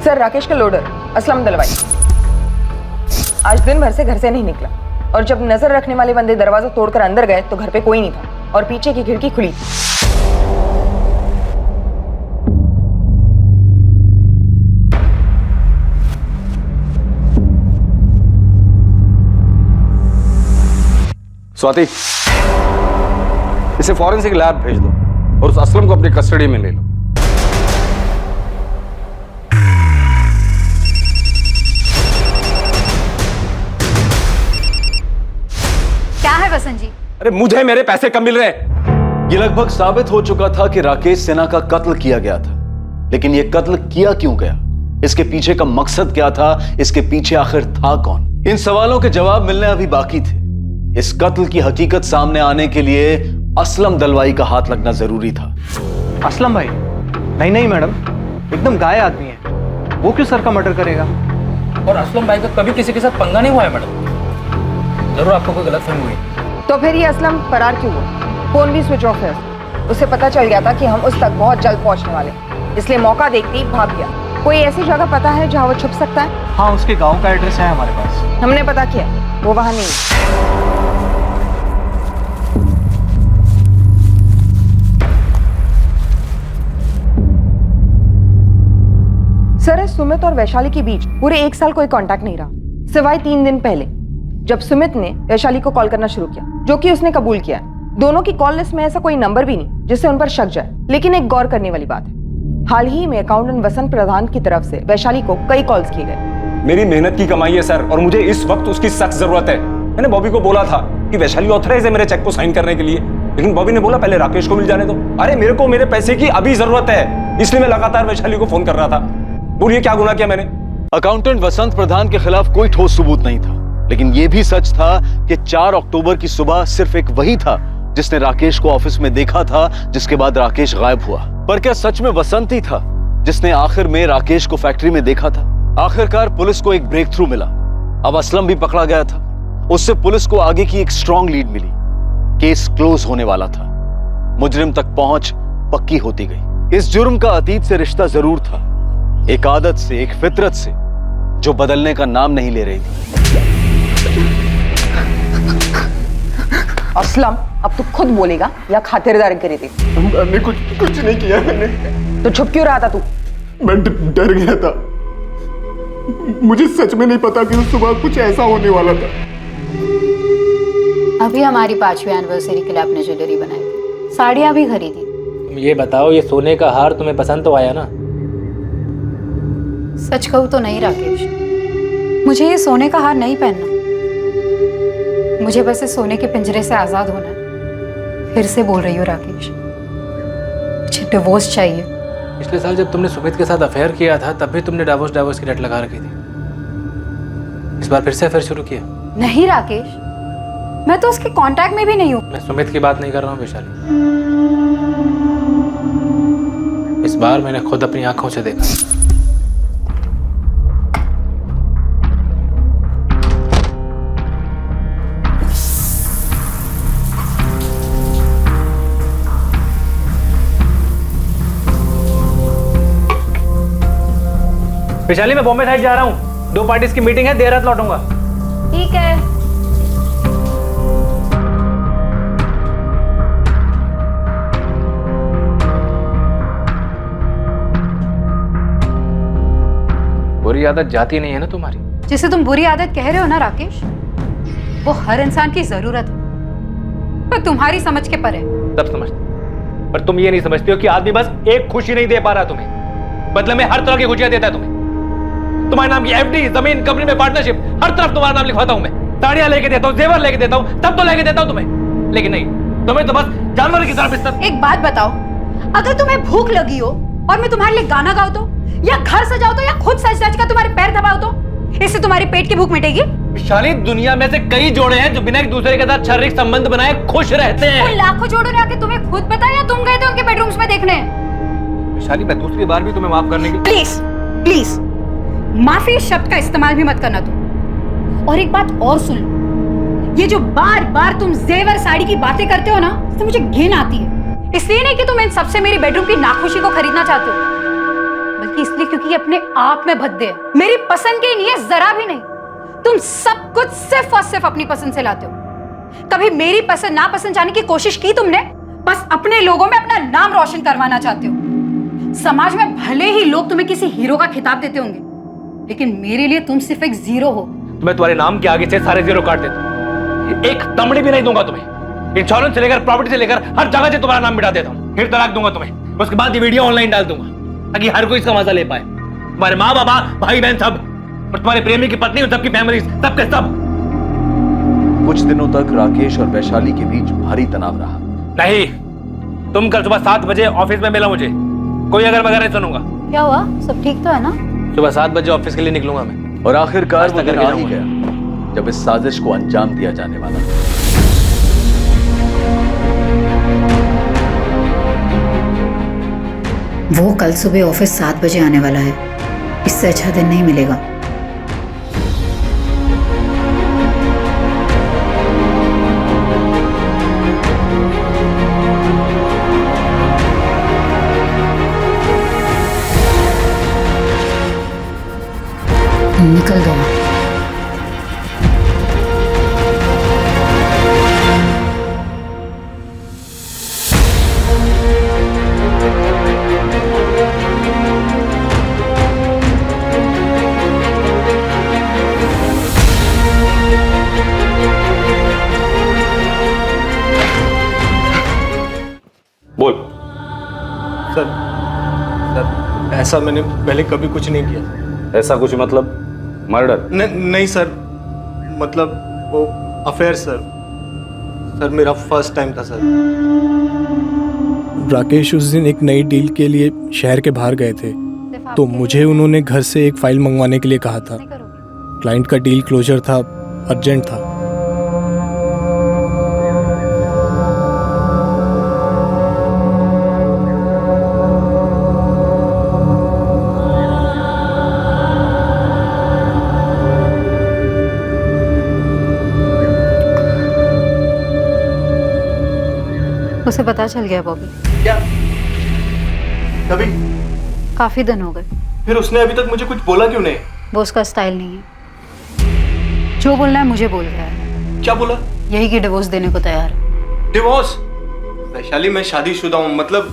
सर, राकेश का लोडर असलम दलवाई आज दिन भर से घर से नहीं निकला, और जब नजर रखने वाले बंदे दरवाजा तोड़कर अंदर गए तो घर पे कोई नहीं था और पीछे की खिड़की खुली थी। स्वाति, इसे फॉरेंसिक लैब भेज दो और उस असलम को अपनी कस्टडी में ले लो। क्या है वसंत जी? अरे मुझे मेरे पैसे कम मिल रहे हैं। ये लगभग साबित हो चुका था कि राकेश सिन्हा का कत्ल किया गया था, लेकिन ये कत्ल किया क्यों गया, इसके पीछे का मकसद क्या था, इसके पीछे आखिर था कौन, इन सवालों के जवाब मिलने अभी बाकी थे। इस कत्ल की हकीकत सामने आने के लिए असलम दलवाई का हाथ लगना जरूरी था। असलम भाई? नहीं नहीं मैडम, एकदम गाय आदमी है, वो क्यों सर का मर्डर करेगा? और असलम भाई का कभी किसी के साथ पंगा नहीं हुआ है मैडम। जरूर आपको कोई गलतफहमी हुई। तो फिर ये असलम फरार क्यों हुआ? फोन भी स्विच ऑफ है। उसे पता चल गया था कि हम उस तक बहुत जल्द पहुंचने वाले, इसलिए मौका देखते ही भाग गया। कोई ऐसी जगह पता है जहाँ वो छुप सकता है? हाँ, उसके गांव का एड्रेस है हमारे पास। हमने पता किया, वो वहां नहीं है। सर, सुमित और वैशाली के बीच पूरे 1 साल कोई कांटेक्ट नहीं रहा, सिवाय 3 दिन पहले जब सुमित ने वैशाली को कॉल करना शुरू किया, जो कि उसने कबूल किया। दोनों की कॉल लिस्ट में ऐसा कोई नंबर भी नहीं जिससे उन पर शक जाए। लेकिन एक गौर करने वाली बात है, हाल ही में अकाउंटेंट वसंत प्रधान की तरफ से वैशाली को कई कॉल्स किए गए। मेरी मेहनत की कमाई है सर, और मुझे इस वक्त उसकी सख्त जरूरत है। मैंने बॉबी को बोला था कि वैशाली ऑथराइज है मेरे चेक को साइन करने के लिए, लेकिन बॉबी ने बोला पहले राकेश को मिल जाने दो। अरे मेरे को मेरे पैसे की अभी जरूरत है, इसलिए मैं लगातार वैशाली को फोन कर रहा था। बोलिए क्या गुनाह किया मैंने? अकाउंटेंट वसंत प्रधान के खिलाफ कोई ठोस सबूत नहीं था, लेकिन यह भी सच था कि 4 अक्टूबर की सुबह सिर्फ एक वही था जिसने राकेश को ऑफिस में देखा था, जिसके बाद राकेश गायब हुआ। पर क्या सच में वसंत ही था जिसने आखिर में राकेश को फैक्ट्री में देखा था? आखिरकार पुलिस को एक ब्रेक थ्रू मिला। अब असलम भी पकड़ा गया था। उससे पुलिस को आगे की एक स्ट्रॉन्ग लीड मिली। केस क्लोज होने वाला था। मुजरिम तक पहुंच पक्की होती गई। इस जुर्म का अतीत से रिश्ता जरूर था, एक आदत से, एक फितरत से, जो बदलने का नाम नहीं ले रही थी। असलम, अब तू खुद बोलेगा या खातिरदारी करी थी? मैंने कुछ नहीं किया। मैंने तो छुप क्यों रहा था तू? मैं डर गया था। मुझे सच में नहीं पता कि उस सुबह कुछ ऐसा होने वाला था। अभी हमारी 5वीं एनिवर्सरी के लिए आपने ज्वेलरी बनाई थी, साड़ियाँ भी खरीदी। तुम ये बताओ, ये सोने का हार तुम्हें पसंद तो आया ना? सच कहूँ तो नहीं राकेश, मुझे ये सोने का हार नहीं पहनना। मुझे बस इस सोने के पिंजरे से आज़ाद होना है। फिर से बोल रही हूँ राकेश, मुझे डिवोर्स चाहिए। पिछले साल जब तुमने सुमित के साथ अफेयर किया था, तब भी तुमने डाइवोर्स की रट लगा रखी थी। इस बार फिर से अफेयर शुरू किया? नहीं राकेश, मैं तो उसके कांटेक्ट में भी नहीं हूँ। मैं सुमित की बात नहीं कर रहा हूँ वैशाली। इस बार मैंने खुद अपनी आंखों से देखा। वैशाली, मैं बॉम्बे साइड जा रहा हूँ, 2 पार्टीज की मीटिंग है, देर रात लौटूंगा। ठीक है। बुरी आदत जाती नहीं है ना तुम्हारी? जिसे तुम बुरी आदत कह रहे हो ना राकेश, वो हर इंसान की जरूरत है, पर तुम्हारी समझ के परे। सब समझते, पर तुम ये नहीं समझते हो कि आदमी बस एक खुशी नहीं दे पा रहा तुम्हें, बदले में हर तरह की खुशियां देता है तुम्हें। तुम्हारे नाम की एफडी, जमीन, कंपनी में पार्टनरशिप, हर तरफ तुम्हारा नाम लिखवाता हूं मैं। साड़ियां लेके देता हूं, जेवर लेके देता हूं, सब तो लेके देता हूं तुम्हें, लेकिन नहीं, तुम्हें तो बस जानवर की तरह बिस्तर। एक बात बताओ, अगर तुम्हें भूख लगी हो और मैं तुम्हारे लिए गाना गाऊं तो, या घर सजाओ तो, या खुद सज सज कर तुम्हारे पैर दबाओ तो, इससे तुम्हारी पेट की भूख मिटेगी? विशाली, दुनिया में से कई जोड़े हैं जो बिना एक दूसरे के साथ शारीरिक संबंध बनाए खुश रहते हैं। उन लाखों जोड़ों ने आके तुम्हें खुद बताया, तुम गए थे उनके बेडरूम्स में देखने? विशाली, मैं दूसरी बार भी तुम्हें माफ करने की। प्लीज प्लीज, माफी शब्द का इस्तेमाल भी मत करना तुम। और एक बात और सुन लो, ये जो बार बार तुम जेवर साड़ी की बातें करते हो ना, इससे मुझे घिन आती है। इसलिए नहीं कि तुम इन सबसे मेरी बेडरूम की नाखुशी को खरीदना चाहते हो, बल्कि इसलिए क्योंकि ये अपने आप में भद्दे है, मेरी पसंद के नहीं है, जरा भी नहीं। तुम सब कुछ सिर्फ और सिर्फ अपनी पसंद से लाते हो। कभी मेरी पसंद नापसंद जाने की कोशिश की तुमने? बस अपने लोगों में अपना नाम रोशन करवाना चाहते हो। समाज में भले ही लोग तुम्हें किसी हीरो का खिताब देते होंगे, लेकिन मेरे लिए तुम सिर्फ एक जीरो हो। मैं तुम्हारे नाम के आगे से सारे जीरो काट देता हूं, एक तमड़ी भी नहीं दूंगा तुम्हें। इंश्योरेंस से लेकर प्रॉपर्टी से लेकर हर जगह से तुम्हारा नाम मिटा देता हूं, फिर तलाक दूंगा तुम्हें। उसके बाद ये वीडियो ऑनलाइन डाल दूंगा ताकि हर कोई इसका मजा ले पाए, तुम्हारे माँ बाबा, भाई बहन सब, और तुम्हारे प्रेमी की पत्नी, सबकी फैमिली, सबके सब। कुछ दिनों तक राकेश और वैशाली के बीच भारी तनाव रहा। नहीं, तुम कल सुबह 7 बजे ऑफिस में मिला मुझे, कोई अगर मगर नहीं सुनूंगा। क्या हुआ, सब ठीक तो है ना? सुबह 7 बजे ऑफिस के लिए निकलूंगा मैं। और आखिरकार वो दिन आ ही गया जब इस साजिश को अंजाम दिया जाने वाला था। वो कल सुबह ऑफिस 7 बजे आने वाला है, इससे अच्छा दिन नहीं मिलेगा। निकल दो। बोल। सर सर ऐसा मैंने पहले कभी कुछ नहीं किया। ऐसा कुछ मतलब मर्डर? नहीं सर, मतलब वो अफेयर सर। सर मेरा फर्स्ट टाइम था सर। राकेश उस दिन एक नई डील के लिए शहर के बाहर गए थे, तो मुझे उन्होंने घर से एक फाइल मंगवाने के लिए कहा था। क्लाइंट का डील क्लोजर था, अर्जेंट था। उसे पता चल गया बॉबी। क्या? कभी? काफी दिन हो गए। फिर उसने अभी तक मुझे कुछ बोला क्यों नहीं? वो उसका स्टाइल नहीं है। जो बोलना है मुझे बोल गया है। क्या बोला? यही कि डिवोर्स देने को तैयार है। डिवोर्स? वैशाली मैं शादीशुदा हूँ, मतलब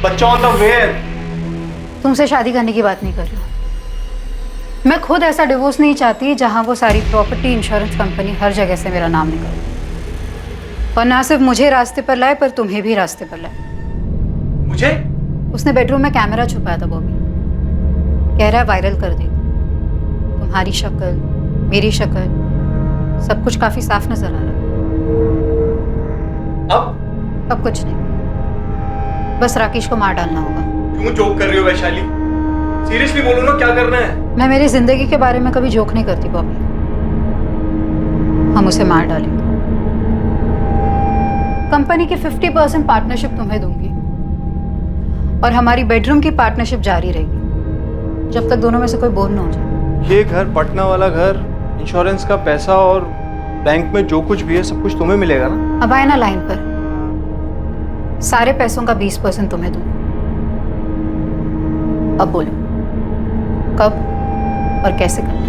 बच्चा ऑन द वे है। तुमसे शादी करने की बात नहीं कर रही हूँ। मैं खुद ऐसा डिवोर्स नहीं चाहती जहाँ वो सारी प्रॉपर्टी, इंश्योरेंस कंपनी, हर जगह से मेरा नाम निकले। और ना सिर्फ मुझे रास्ते पर लाए, पर तुम्हें भी रास्ते पर लाए। मुझे? उसने बेडरूम में कैमरा छुपाया था बॉबी। कह रहा है वायरल कर देगा। तुम्हारी शक्ल, मेरी शक्ल, सब कुछ काफी साफ नजर आ रहा है। अब कुछ नहीं, बस राकेश को मार डालना होगा। क्यों जोक कर रही हो वैशाली? सीरियसली बोलो ना, क्या करना है? मैं मेरी जिंदगी के बारे में कभी जोक नहीं करती बॉबी। हम उसे मार डालेंगे। कंपनी की 50% पार्टनरशिप तुम्हें दूंगी और हमारी बेडरूम की पार्टनरशिप जारी रहेगी जब तक दोनों में से कोई बोर ना हो जाए। ये घर, पटना वाला घर, इंश्योरेंस का पैसा और बैंक में जो कुछ भी है सब कुछ तुम्हें मिलेगा ना? अब आए ना लाइन पर। सारे पैसों का 20% तुम्हें दूंगी। अब बोलो कब और कैसे करना?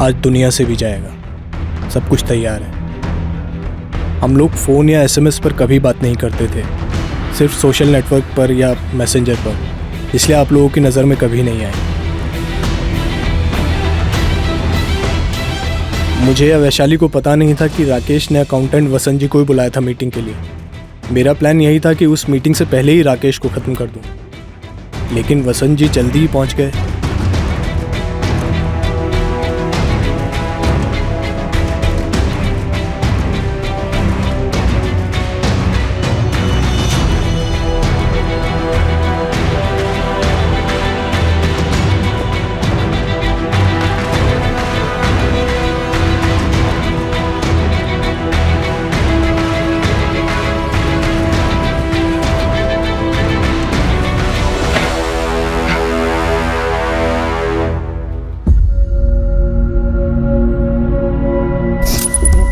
आज दुनिया से भी जाएगा, सब कुछ तैयार है। हम लोग फ़ोन या एसएमएस पर कभी बात नहीं करते थे, सिर्फ सोशल नेटवर्क पर या मैसेंजर पर, इसलिए आप लोगों की नज़र में कभी नहीं आए। मुझे या वैशाली को पता नहीं था कि राकेश ने अकाउंटेंट वसंत जी को ही बुलाया था मीटिंग के लिए। मेरा प्लान यही था कि उस मीटिंग से पहले ही राकेश को ख़त्म कर दूं, लेकिन वसंत जी जल्दी ही पहुंच गए।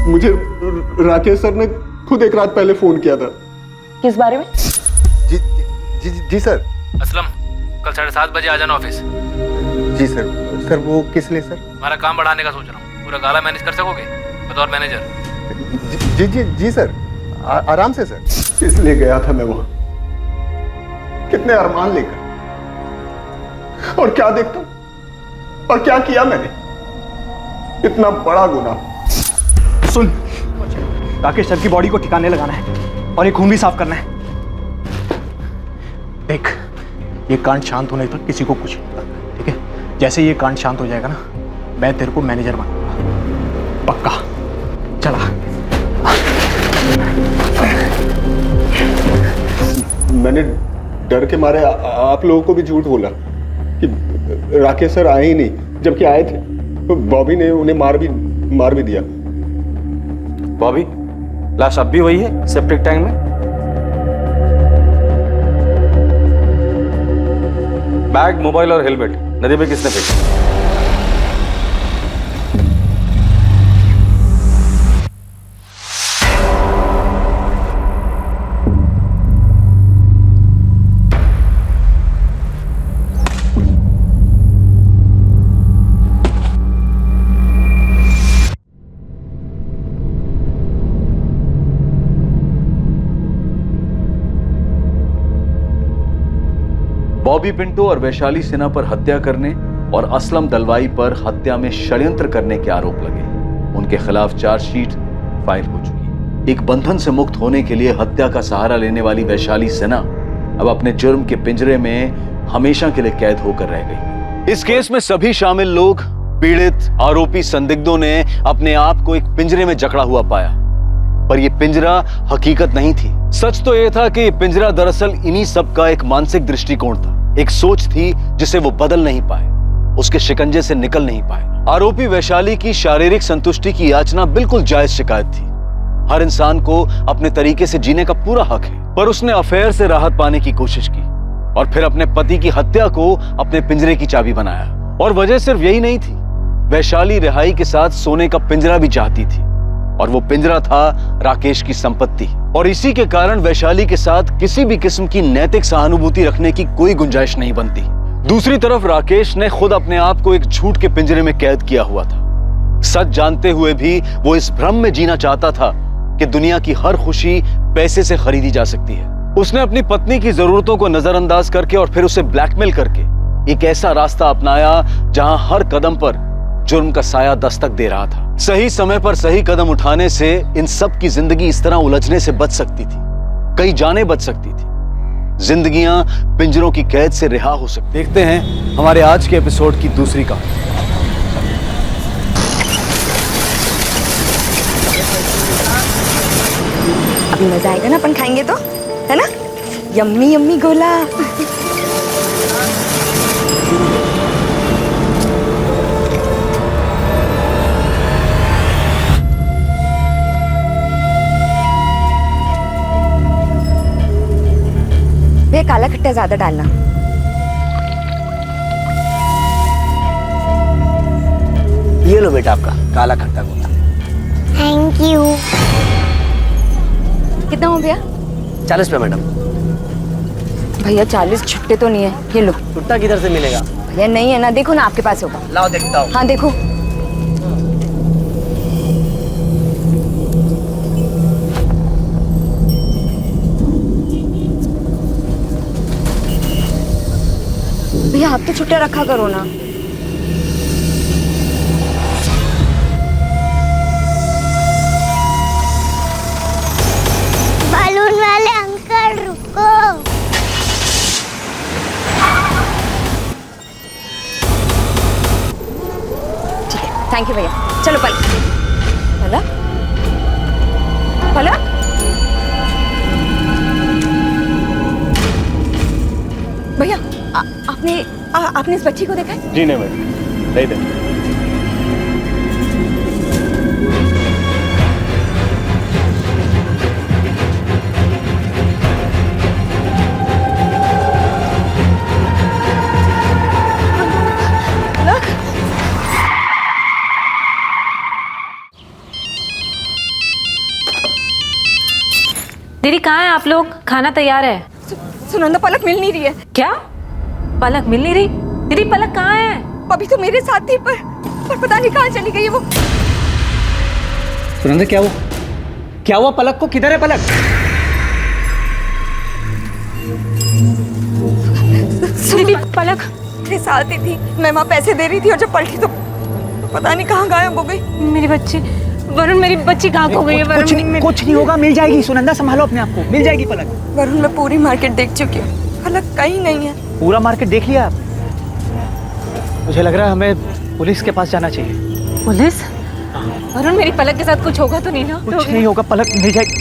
मुझे राकेश सर ने खुद एक रात पहले फोन किया था। किस बारे में? जी जी जी, जी सर। असलम, कल 7:30 बजे आ जाना ऑफिस। जी सर। सर वो किस लिए सर? हमारा काम बढ़ाने का सोच रहा हूँ। पूरा गाला मैनेज कर सकोगे बतौर मैनेजर? जी जी जी सर, आराम से सर। इसलिए गया था मैं वहां, कितने अरमान लेकर, और क्या देखता और क्या किया मैंने, इतना बड़ा गुनाह। सुन, राकेश सर की बॉडी को ठिकाने लगाना है और ये खून भी साफ करना है। देख, ये कांड शांत होने तक किसी को कुछ नहीं पता, ठीक है? जैसे ये कांड शांत हो जाएगा ना, मैं तेरे को मैनेजर बनाऊंगा, पक्का। चला। मैंने डर के मारे आप लोगों को भी झूठ बोला कि राकेश सर आए ही नहीं, जबकि आए थे। तो बॉबी ने उन्हें मार भी दिया। बॉबी, लाश अब भी वही है सेप्टिक टैंक में? बैग, मोबाइल और हेलमेट नदी में किसने फेंका? बॉबी पिंटो और वैशाली सिन्हा पर हत्या करने और असलम दलवाई पर हत्या में षड्यंत्र करने के आरोप लगे। उनके खिलाफ चार्जशीट फाइल हो चुकी। एक बंधन से मुक्त होने के लिए हत्या का सहारा लेने वाली वैशाली सिन्हा अब अपने जुर्म के पिंजरे में हमेशा के लिए कैद होकर रह गई। इस केस में सभी शामिल लोग, पीड़ित, आरोपी, संदिग्धों ने अपने आप को एक पिंजरे में जकड़ा हुआ पाया, पर यह पिंजरा हकीकत नहीं थी। सच तो यह था कि यह पिंजरा दरअसल इन्हीं सब का एक मानसिक दृष्टिकोण था, एक सोच थी जिसे वो बदल नहीं पाए, उसके शिकंजे से निकल नहीं पाए। आरोपी वैशाली की शारीरिक संतुष्टि की याचना बिल्कुल जायज शिकायत थी। हर इंसान को अपने तरीके से जीने का पूरा हक है, पर उसने अफेयर से राहत पाने की कोशिश की और फिर अपने पति की हत्या को अपने पिंजरे की चाबी बनाया। और वजह सिर्फ यही नहीं थी, वैशाली रिहाई के साथ सोने का पिंजरा भी चाहती थी, और वो पिंजरा था राकेश की संपत्ति। और इसी के कारण वैशाली के साथ किसी भी किस्म की नैतिक सहानुभूति रखने की कोई गुंजाइश नहीं बनती। दूसरी तरफ राकेश ने खुद अपने आप को एक झूठ के पिंजरे में कैद किया हुआ था। सच जानते हुए भी वो इस भ्रम में जीना चाहता था कि दुनिया की हर खुशी पैसे से खरीदी जा सकती है। उसने अपनी पत्नी की जरूरतों को नजरअंदाज करके और फिर उसे ब्लैकमेल करके एक ऐसा रास्ता अपनाया जहां हर कदम पर जुर्म का साया दस्तक दे रहा था। सही समय पर सही कदम उठाने से इन सब की जिंदगी इस तरह उलझने से बच सकती थी, कई जानें बच सकती थी, जिंदगियां पिंजरों की कैद से रिहा हो सकती। देखते हैं हमारे आज के एपिसोड की दूसरी कहानी। अभी मजा आएगा ना, अपन खाएंगे तो, है ना? यम्मी यम्मी गोला। भैया काला खट्टा ज्यादा डालना। ये लो बेटा आपका काला खट्टा गोला। Thank you. कितना हो भैया? 40 रुपये मैडम। भैया 40 छुट्टे तो नहीं है, ये लो। छुट्टा किधर से मिलेगा? भैया नहीं है ना, देखो ना आपके पास होगा। लाओ देखता हूँ। हाँ देखो। भैया आप तो छुट्टा रखा करो ना। बालून वाले अंकल रुको। ठीक है, थैंक यू भैया। चलो पलक। पलक पलक। भैया आपने इस बच्ची को देखा है? जी नहीं मैडम, नहीं देखा। दीदी कहाँ हैं आप लोग? खाना तैयार है। सुनंदा पलक मिल नहीं रही है। क्या? पलक मिल नहीं रही? दीदी पलक कहाँ है? अभी तो मेरे साथ थी, पर पता नहीं कहाँ चली गई है वो। सुनंदा क्या हुआ? क्या हुआ पलक को? किधर है पलक? दीदी पलक मेरे साथ ही थी, मैं वहाँ पैसे दे रही थी और जब पलटी तो पता नहीं कहाँ गायब हो गई। मेरी बच्ची वरुण, मेरी बच्ची कहाँ खो गई है? वरुण कुछ नहीं होगा, मिल जाएगी। सुनंदा संभालो अपने आप को, मिल जाएगी पलक। वरुण मैं पूरी मार्केट देख चुकी हूँ, पलक कहीं नहीं है। पूरा मार्केट देख लिया आप? मुझे लग रहा है हमें पुलिस के पास जाना चाहिए। पुलिस? वरुण मेरी पलक के साथ कुछ होगा तो नहीं ना? कुछ नहीं होगा, पलक मिल जाएगी।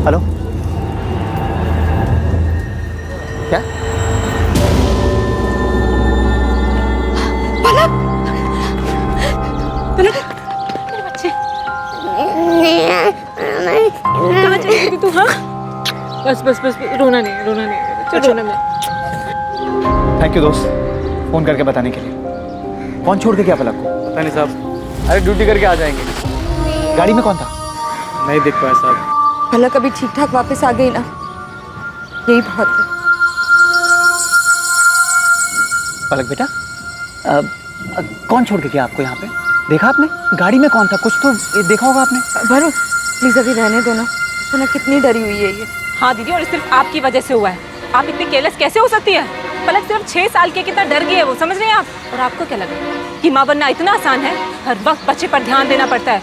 हेलो क्या? पलक पलक मेरी बच्ची कहाँ चली गई तू? हाँ बस बस बस, रोना नहीं, रोना नहीं, चल रोना नहीं। थैंक यू दोस्त, फोन करके बताने के लिए। कौन छोड़ के गया पलक को? पता नहीं साहब, अरे ड्यूटी करके आ जाएंगे। गाड़ी में कौन था? नहीं देख पाया साहब। पलक अभी ठीक ठाक वापस आ गई ना, यही बहुत है। पलक बेटा, कौन छोड़ के गया आपको यहाँ पे? देखा आपने? गाड़ी में कौन था? कुछ तो देखा होगा आपने। वरुण प्लीज अभी रहने दो ना, सुना कितनी डरी हुई है ये। हाँ दीदी, और सिर्फ आपकी वजह से हुआ है। आप इतनी केयरलेस कैसे हो सकती है? पलक सिर्फ 6 साल की, कितना डर गई है वो, समझ रहे हैं आप? और आपको क्या लगा कि माँ बनना इतना आसान है? हर वक्त बच्चे पर ध्यान देना पड़ता है।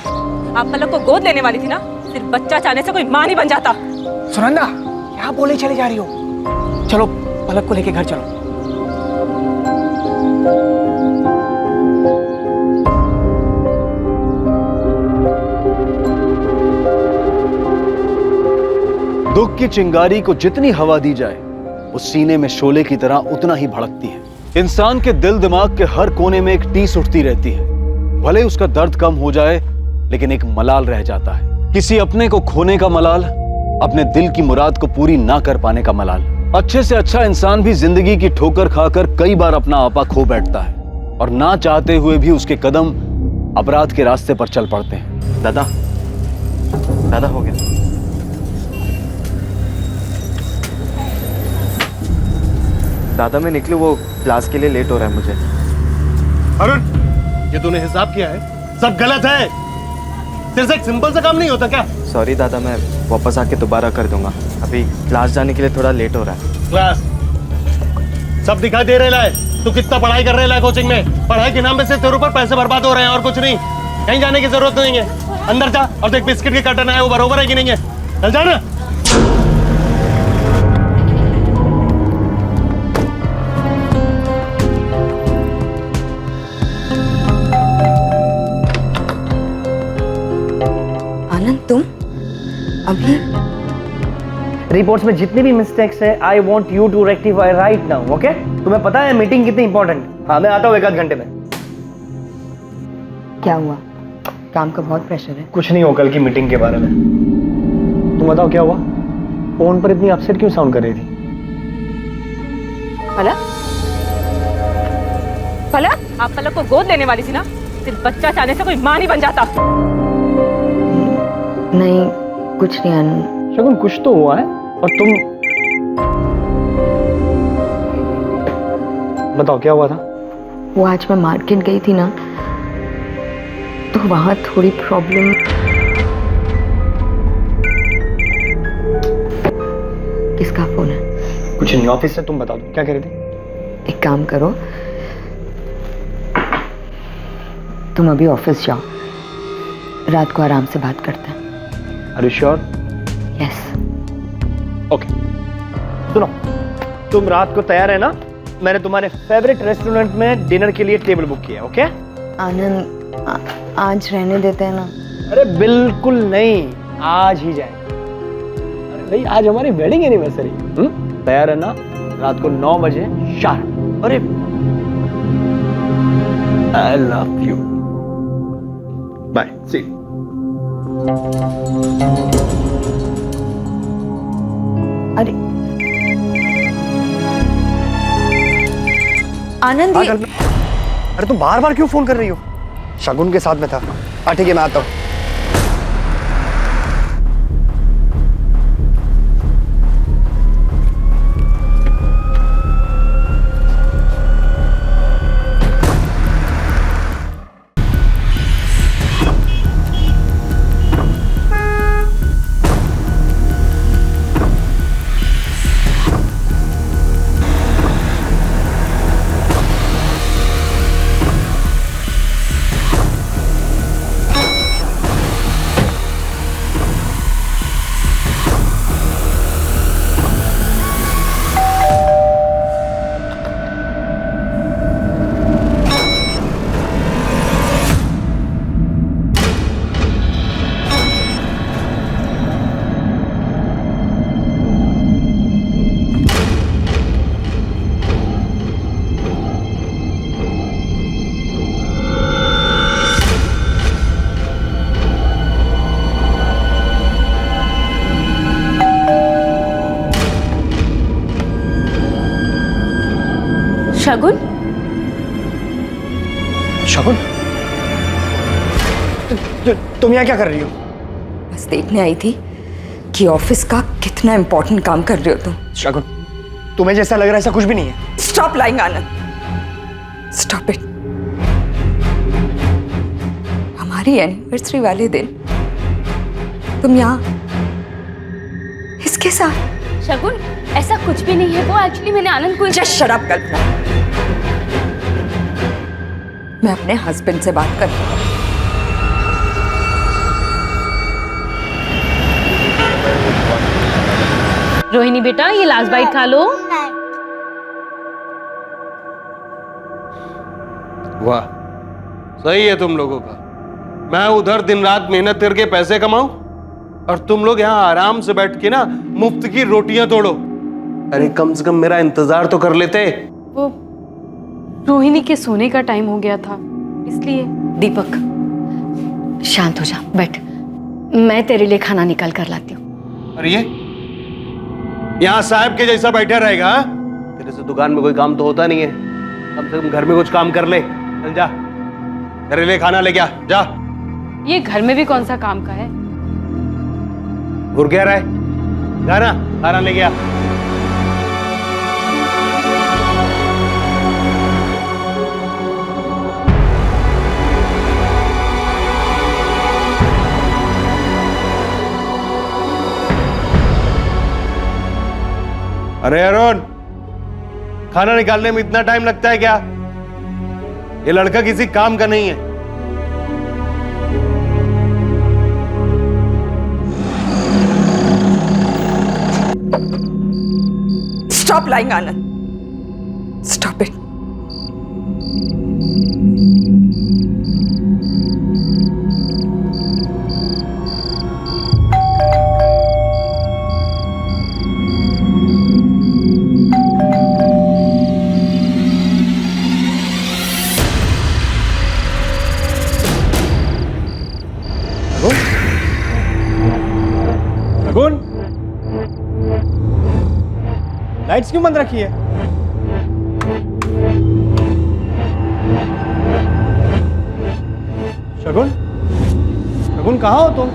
आप पलक को गोद लेने वाली थी ना, सिर्फ बच्चा चाहने से कोई माँ नहीं बन जाता। सुनंदा, क्या बोले चले जा रही हो? चलो पलक को लेके घर चलो। दुख की चिंगारी को जितनी हवा दी जाए, उस सीने में शोले की तरह उतना ही भड़कती है। इंसान के दिल दिमाग के हर कोने में एक टीस उठती रहती है। भले उसका दर्द कम हो जाए, लेकिन एक मलाल रह जाता है। किसी अपने को खोने का मलाल, अपने दिल की मुराद को पूरी ना कर पाने का मलाल। अच्छे से अच्छा इंसान भी जिंदगी की ठोकर खाकर कई बार अपना आपा खो बैठता है, और ना चाहते हुए भी उसके कदम अपराध के रास्ते पर चल पड़ते हैं। दादा, दादा हो गया। दादा मैं निकलूं, वो क्लास के लिए लेट हो रहा है मुझे। अरुण, ये तूने हिसाब किया है? सब गलत है। तेरे से एक सिंपल सा काम नहीं होता क्या? सॉरी दादा, मैं वापस आके दोबारा कर दूंगा। अभी क्लास जाने के लिए थोड़ा लेट हो रहा है। क्लास सब दिखाई दे रहा है। तू कितना पढ़ाई कर रहा है कोचिंग में? पढ़ाई के नाम पे सिर्फ तेरे ऊपर पैसे बर्बाद हो रहे हैं और कुछ नहीं। कहीं जाने की जरूरत नहीं है। अंदर जा और देख बिस्किट के कर्टन है वो बरोबर है कि नहीं है। चल जाना। आनंद, तुम अभी रिपोर्ट्स में जितने भी मिस्टेक्स है, I want you to rectify right now, okay? तुम्हें पता है मीटिंग कितनी इंपॉर्टेंट है। हाँ, मैं आता हूँ 1 आध घंटे में। क्या हुआ? काम का बहुत प्रेशर है। कुछ नहीं हो कल की मीटिंग के बारे में। तुम बताओ क्या हुआ? फोन पर इतनी अपसेट क्यों साउंड कर रही थी? पलक, पलक, आप पलक को गोद लेने वाली थी ना, सिर्फ बच्चा चाहने से कोई माँ नहीं बन जाता। नहीं, कुछ नहीं आनंद। शगुन, कुछ तो हुआ है। और तुम बताओ क्या हुआ था? वो आज मैं मार्केट गई थी ना, तो वहां थोड़ी प्रॉब्लम। किसका फोन है? कुछ नहीं, ऑफिस से। तुम बताओ क्या कह रही थी? एक काम करो, तुम अभी ऑफिस जाओ, रात को आराम से बात करते हैं। Are you sure? Yes. Okay. सुनो, तुम रात को तैयार है ना? मैंने तुम्हारे फेवरेट रेस्टोरेंट में डिनर के लिए टेबल बुक किया, ओके? आनंद, आज रहने देते हैं ना? अरे बिल्कुल नहीं, आज ही जाएंगे। अरे भाई, आज हमारी वेडिंग एनिवर्सरी। तैयार है ना? रात को 9 बजे शार्प। अरे I love you. Bye, see you. अरे आनंद, अरे तुम बार बार क्यों फोन कर रही हो? शगुन के साथ में था। ठीक है, मैं आता हूँ। शगुन, शगुन, तुम यहाँ क्या कर रही हो? बस देखने आई थी कि ऑफिस का कितना इंपॉर्टेंट काम कर रहे हो तुम। शगुन, तुम्हें जैसा लग रहा है ऐसा कुछ भी नहीं है। Stop lying Anand, stop it. हमारी एनिवर्सरी वाले दिन तुम यहाँ इसके किसके साथ? शगुन, ऐसा कुछ भी नहीं है। वो एक्चुअली मैंने आनंद को जस्ट शट अप कल्पना। मैं अपने हस्बैंड से बात करती हूँ। रोहिणी बेटा, ये लास्ट बाइट खा लो। वाह, सही है तुम लोगों का। मैं उधर दिन रात मेहनत करके पैसे कमाऊं और तुम लोग यहाँ आराम से बैठ के ना मुफ्त की रोटियां तोड़ो। अरे कम से कम मेरा इंतजार तो कर लेते। वो रोहिणी के सोने का टाइम हो गया था, इसलिए। दीपक, शांत हो जा, बैठ। मैं तेरे लिए खाना निकाल कर लाती हूँ। और ये यहाँ साहब के जैसा बैठा रहेगा? हाँ? तेरे से दुकान में कोई काम तो होता नहीं है। कम से कम घर में कुछ काम कर ले। चल जा, तेरे लिए खाना लेके आ जा। ये घर में भी कौन सा काम का है? घुर क्या रहा है? जा ना, खाना लेके आ। अरे अरुण, खाना निकालने में इतना टाइम लगता है क्या? ये लड़का किसी काम का नहीं है। Stop lying Anand, stop it. Shagun, lights क्यों बंद रखी है? शगुन, शगुन कहाँ हो तुम?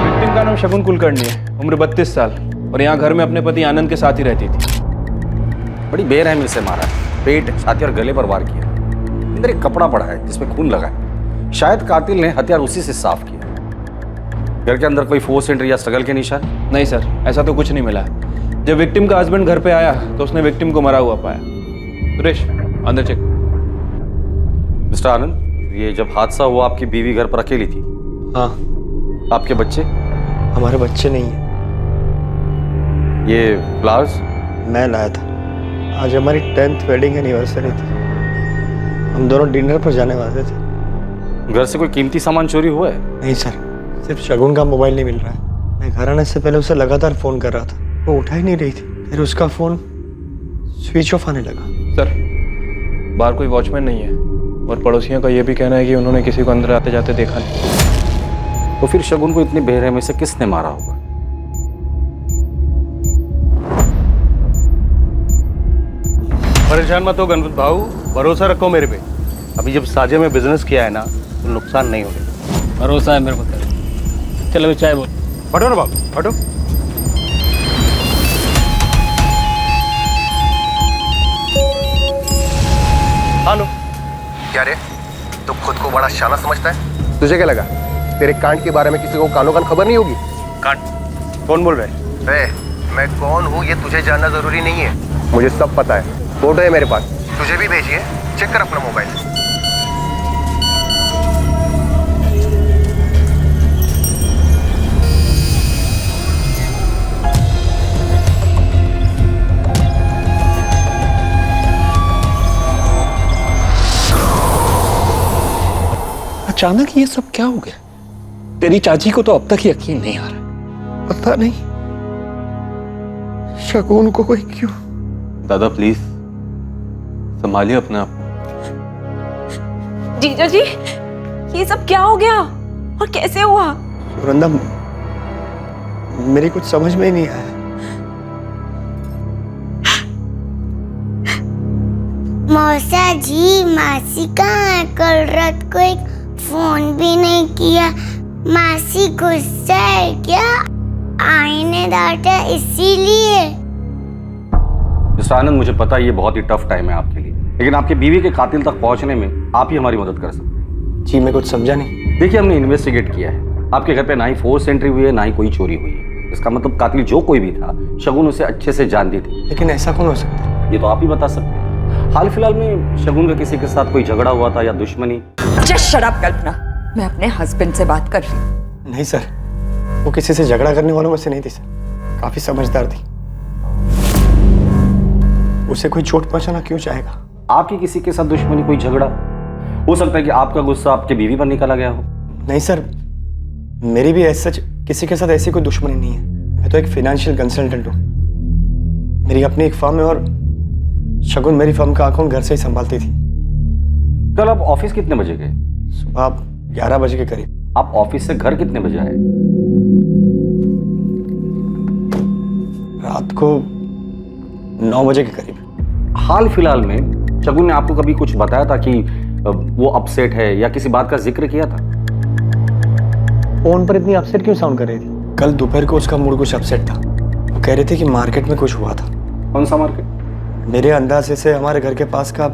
विक्टिम का नाम शगुन कुलकर्णी है, उम्र 32 साल, और यहाँ घर में अपने पति आनंद के साथ ही रहती थी। बड़ी बेरहमी से मारा है, पेट, छाती और गले पर वार किया। अंदर एक कपड़ा पड़ा है जिसमें खून लगा है। शायद कातिल ने हथियार उसी से साफ किया। घर के अंदर कोई फोर्स एंट्री या स्ट्रगल के निशान? नहीं सर, ऐसा तो कुछ नहीं मिला है। जब विक्टिम का हस्बैंड घर पे आया तो उसने विक्टिम को मरा हुआ पाया। सुरेश, अंदर चेक। मिस्टर आनंद, ये जब हादसा हुआ आपकी बीवी घर पर अकेली थी? हाँ। आपके बच्चे? हमारे बच्चे नहीं हैं। ये फ्लावर्स मैं लाया था। आज हमारी 10th वेडिंग एनिवर्सरी थी। हम दोनों डिनर पर जाने वाले थे। घर से कोई कीमती सामान चोरी हुआ है? नहीं सर, सिर्फ शगुन का मोबाइल नहीं मिल रहा है। मैं घर आने से पहले उसे लगातार फ़ोन कर रहा था, वो उठा ही नहीं रही थी। फिर उसका फ़ोन स्विच ऑफ आने लगा। सर, बाहर कोई वॉचमैन नहीं है और पड़ोसियों का यह भी कहना है कि उन्होंने किसी को अंदर आते जाते देखा नहीं। तो फिर शगुन को इतनी बेरहमी से किसने मारा होगा? परेशान मत हो गणपत भाऊ, भरोसा रखो मेरे पे। अभी जब साजे में बिजनेस किया है ना, तो नुकसान नहीं होगा। भरोसा है मेरे को तेरे। चलो चाय बोल। हटो ना बाबू, हटो। हेलो। क्या रे, तू खुद को बड़ा शाना समझता है? तुझे क्या लगा तेरे कांड के बारे में किसी को कानो कान खबर नहीं होगी? कांड? कौन बोल रहे हैं? मैं कौन हूँ ये तुझे जानना जरूरी नहीं है। मुझे सब पता है। फोटो है मेरे पास, तुझे भी भेजिए, चेक कर अपना मोबाइल। अचानक ये सब क्या हो गया? तेरी चाची को तो अब तक यकीन नहीं आ रहा। पता नहीं शगुन को कोई क्यों। दादा प्लीज संभालिए अपने आप। जीजा जी, ये सब क्या हो गया और कैसे हुआ? वृंदा, मेरी कुछ समझ में ही नहीं आया। मौसा जी, मासी कहाँ है? कल रात को एक फोन भी नहीं किया। मासी गुस्सा है क्या? आई ने डांटा इसीलिए। मिस्टर आनंद, मुझे पता है ये बहुत ही टफ टाइम है आपके लिए, लेकिन आपकी बीवी के कातिल तक पहुंचने में आप ही हमारी मदद कर सकते हैं। जी मैं कुछ समझा नहीं। देखिए, हमने इन्वेस्टिगेट किया है, आपके घर पे ना ही फोर्स एंट्री हुई है ना ही कोई चोरी हुई है। इसका मतलब कातिल जो कोई भी था, शगुन उसे अच्छे से जानती थी। लेकिन ऐसा कौन हो सकता है? ये तो आप ही बता सकते हैं। हाल फिलहाल में शगुन का किसी के साथ कोई झगड़ा हुआ था या दुश्मनी? जस्ट शट अप कल्पना, मैं अपने हस्बैंड से बात कर रही हूँ। नहीं सर, वो किसी से झगड़ा करने वालों में से नहीं थी सर, काफी समझदार थी। उसे कोई चोट पहुंचाना क्यों चाहेगा? आपकी किसी के साथ दुश्मनी, कोई झगड़ा? हो सकता है कि आपका गुस्सा आपके बीवी पर निकाला गया हो। नहीं सर, मेरी भी ऐसा किसी के साथ ऐसी कोई दुश्मनी नहीं है। मैं तो एक फाइनेंशियल कंसल्टेंट हूँ, मेरी अपनी एक फर्म है और शगुन मेरी फर्म का अकाउंट घर से ही संभालती थी। कल आप ऑफिस कितने बजे गए? सुबह 11 बजे के करीब। आप ऑफिस से घर कितने बजे आए? रात को 9 बजे के करीब। हाल फिलहाल में शगुन ने आपको कभी कुछ बताया था कि वो अपसेट है या किसी बात का जिक्र किया था? फोन पर इतनी अपसेट क्यों साउंड कर रही थी? कल दोपहर को उसका मूड कुछ अपसेट था। वो कह रही थी कि मार्केट में कुछ हुआ था। कौन सा मार्केट? मेरे अंदाजे से हमारे घर के पास का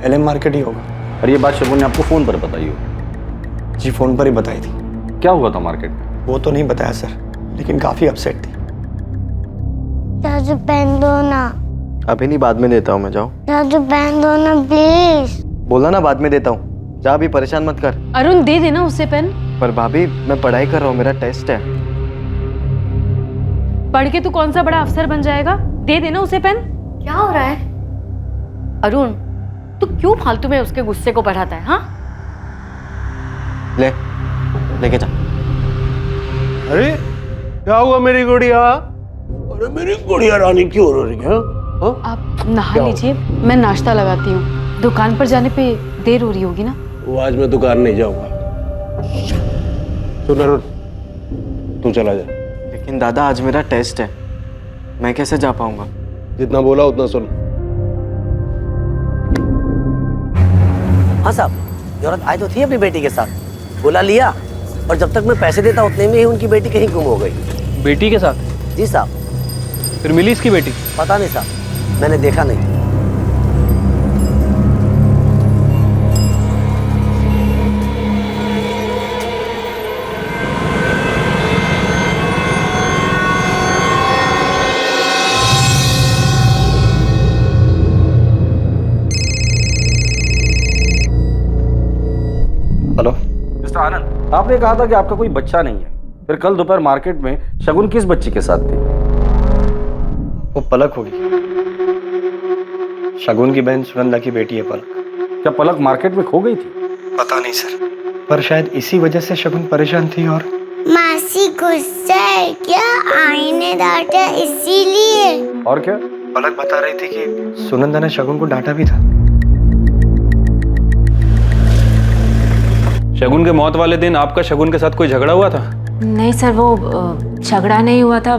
LM मार्केट ही होगा। और ये बात शगुन ने आपको फोन पर बताई हो? जी फोन पर ही बताई थी। क्या हुआ था मार्केट में? वो तो नहीं बताया सर, लेकिन काफी अपसेट थी। दादू पेन दो ना। अभी नहीं, बाद में देता हूँ मैं। जाओ। दादू पेन दो ना प्लीज। बोला ना बाद में देता हूँ, जा, अभी परेशान मत कर। अरुण दे देना उसे पेन। पर भाभी मैं पढ़ाई कर रहा हूँ, मेरा टेस्ट है। पढ़ के तू कौन सा बड़ा अफसर बन जाएगा? दे देना उसे पेन। क्या हो रहा है? अरुण, तू क्यों फालतू में उसके गुस्से को बढ़ाता है? हाँ, लेके जा। अरे क्या हुआ मेरी गुड़िया? अरे मेरी गुड़िया रानी क्यों रो रही है? आप नहा लीजिए, मैं नाश्ता लगाती हूँ। दुकान पर जाने पे देर हो रही होगी ना? वो आज मैं दुकान नहीं जाऊंगा। सुन अरुण, तू चला जा। लेकिन दादा आज मेरा टेस्ट है, मैं कैसे जा पाऊंगा? जितना बोला उतना सुन। हाँ साहब, जरूरत आई तो थी अपनी बेटी के साथ, बुला लिया, और जब तक मैं पैसे देता उतने में ही उनकी बेटी कहीं गुम हो गई। बेटी के साथ? जी साहब। फिर मिली इसकी बेटी? पता नहीं साहब, मैंने देखा नहीं। हेलो मिस्टर आनंद, आपने कहा था कि आपका कोई बच्चा नहीं है, फिर कल दोपहर मार्केट में शगुन किस बच्ची के साथ थी? वो पलक होगी, शगुन की बहन सुनंदा की बेटी है पलक। क्या पलक मार्केट में खो गई थी? पता नहीं सर, पर शायद इसी वजह से शगुन परेशान थी। और मासी गुस्सा है क्या? आई ने डांटा इसीलिए। और क्या? पलक बता रही थी कि सुनंदा ने शगुन को डांटा भी था। शगुन के मौत वाले दिन आपका शगुन के साथ कोई झगड़ा हुआ था? नहीं सर, वो झगड़ा नहीं हुआ था,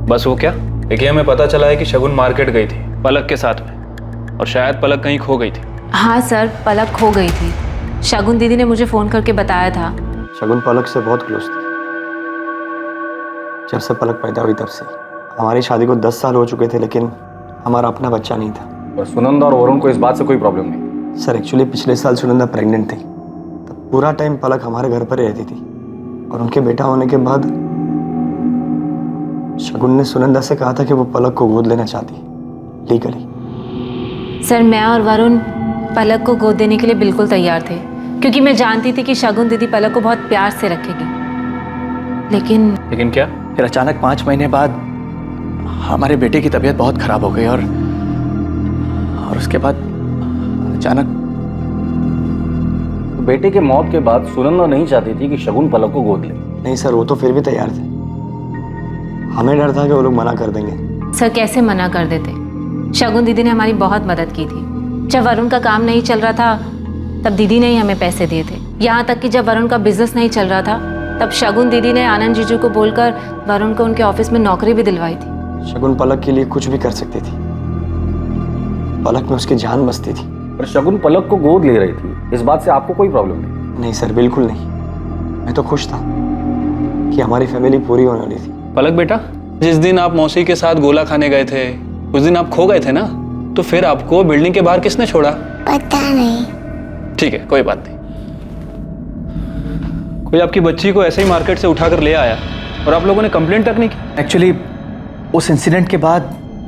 बस वो क्या? देखिए, हमें पता चला है कि शगुन मार्केट गई थी पलक के साथ में, और शायद पलक कहीं खो गई थी। हाँ सर, पलक खो गई थी। शगुन दीदी ने मुझे फोन करके बताया था। शगुन पलक से बहुत क्लोज थी, जब से पलक पैदा हुई तब से। हमारी शादी को 10 साल हो चुके थे, लेकिन हमारा अपना बच्चा नहीं था। और सुनंदा और वरुण को इस बात से कोई प्रॉब्लम नहीं? सर एक्चुअली पिछले साल सुनंदा प्रेग्नेंट थी, तब पूरा टाइम पलक हमारे घर पर ही रहती थी, और उनके बेटा होने के बाद शगुन ने सुनंदा से कहा था कि वो पलक को गोद लेना चाहती लीगली। सर मैं और वरुण पलक को गोद देने के लिए बिल्कुल तैयार थे, क्योंकि मैं जानती थी कि शगुन दीदी पलक को बहुत प्यार से रखेगी। लेकिन क्या? फिर अचानक 5 महीने बाद हमारे बेटे की तबीयत बहुत खराब हो गई, और उसके बाद अचानक बेटे के मौत के बाद सुनंदा नहीं चाहती थी कि शगुन पलक को गोद ले? नहीं सर, वो तो फिर भी तैयार थे। हमें डर था कि वो लोग मना कर देंगे। सर कैसे मना कर देते? शगुन दीदी ने हमारी बहुत मदद की थी। जब वरुण का काम नहीं चल रहा था तब दीदी ने ही हमें पैसे दिए थे। यहाँ तक कि जब वरुण का बिजनेस नहीं चल रहा था तब शगुन दीदी ने आनंद जीजू को बोलकर वरुण को उनके ऑफिस में नौकरी भी दिलवाई थी। शगुन पलक के लिए कुछ भी कर सकती थी, पलक में उसकी जान बसती थी। पर शगुन पलक को गोद ले रही थी, इस बात से आपको कोई प्रॉब्लम नहीं? नहीं सर, बिल्कुल नहीं। मैं तो खुश था कि हमारी फैमिली पूरी होने वाली थी। पलक बेटा, जिस दिन आप मौसी के साथ गोला खाने गए थे उस दिन आप खो गए थे ना, तो फिर आपको बिल्डिंग के बाहर किसने छोड़ा? पता नहीं। ठीक है, कोई बात नहीं। कोई आपकी बच्ची को ऐसे ही मार्केट से उठाकर ले आया और आप लोगों ने कंप्लेंट तक नहीं की? एक्चुअली उस इंसिडेंट के बाद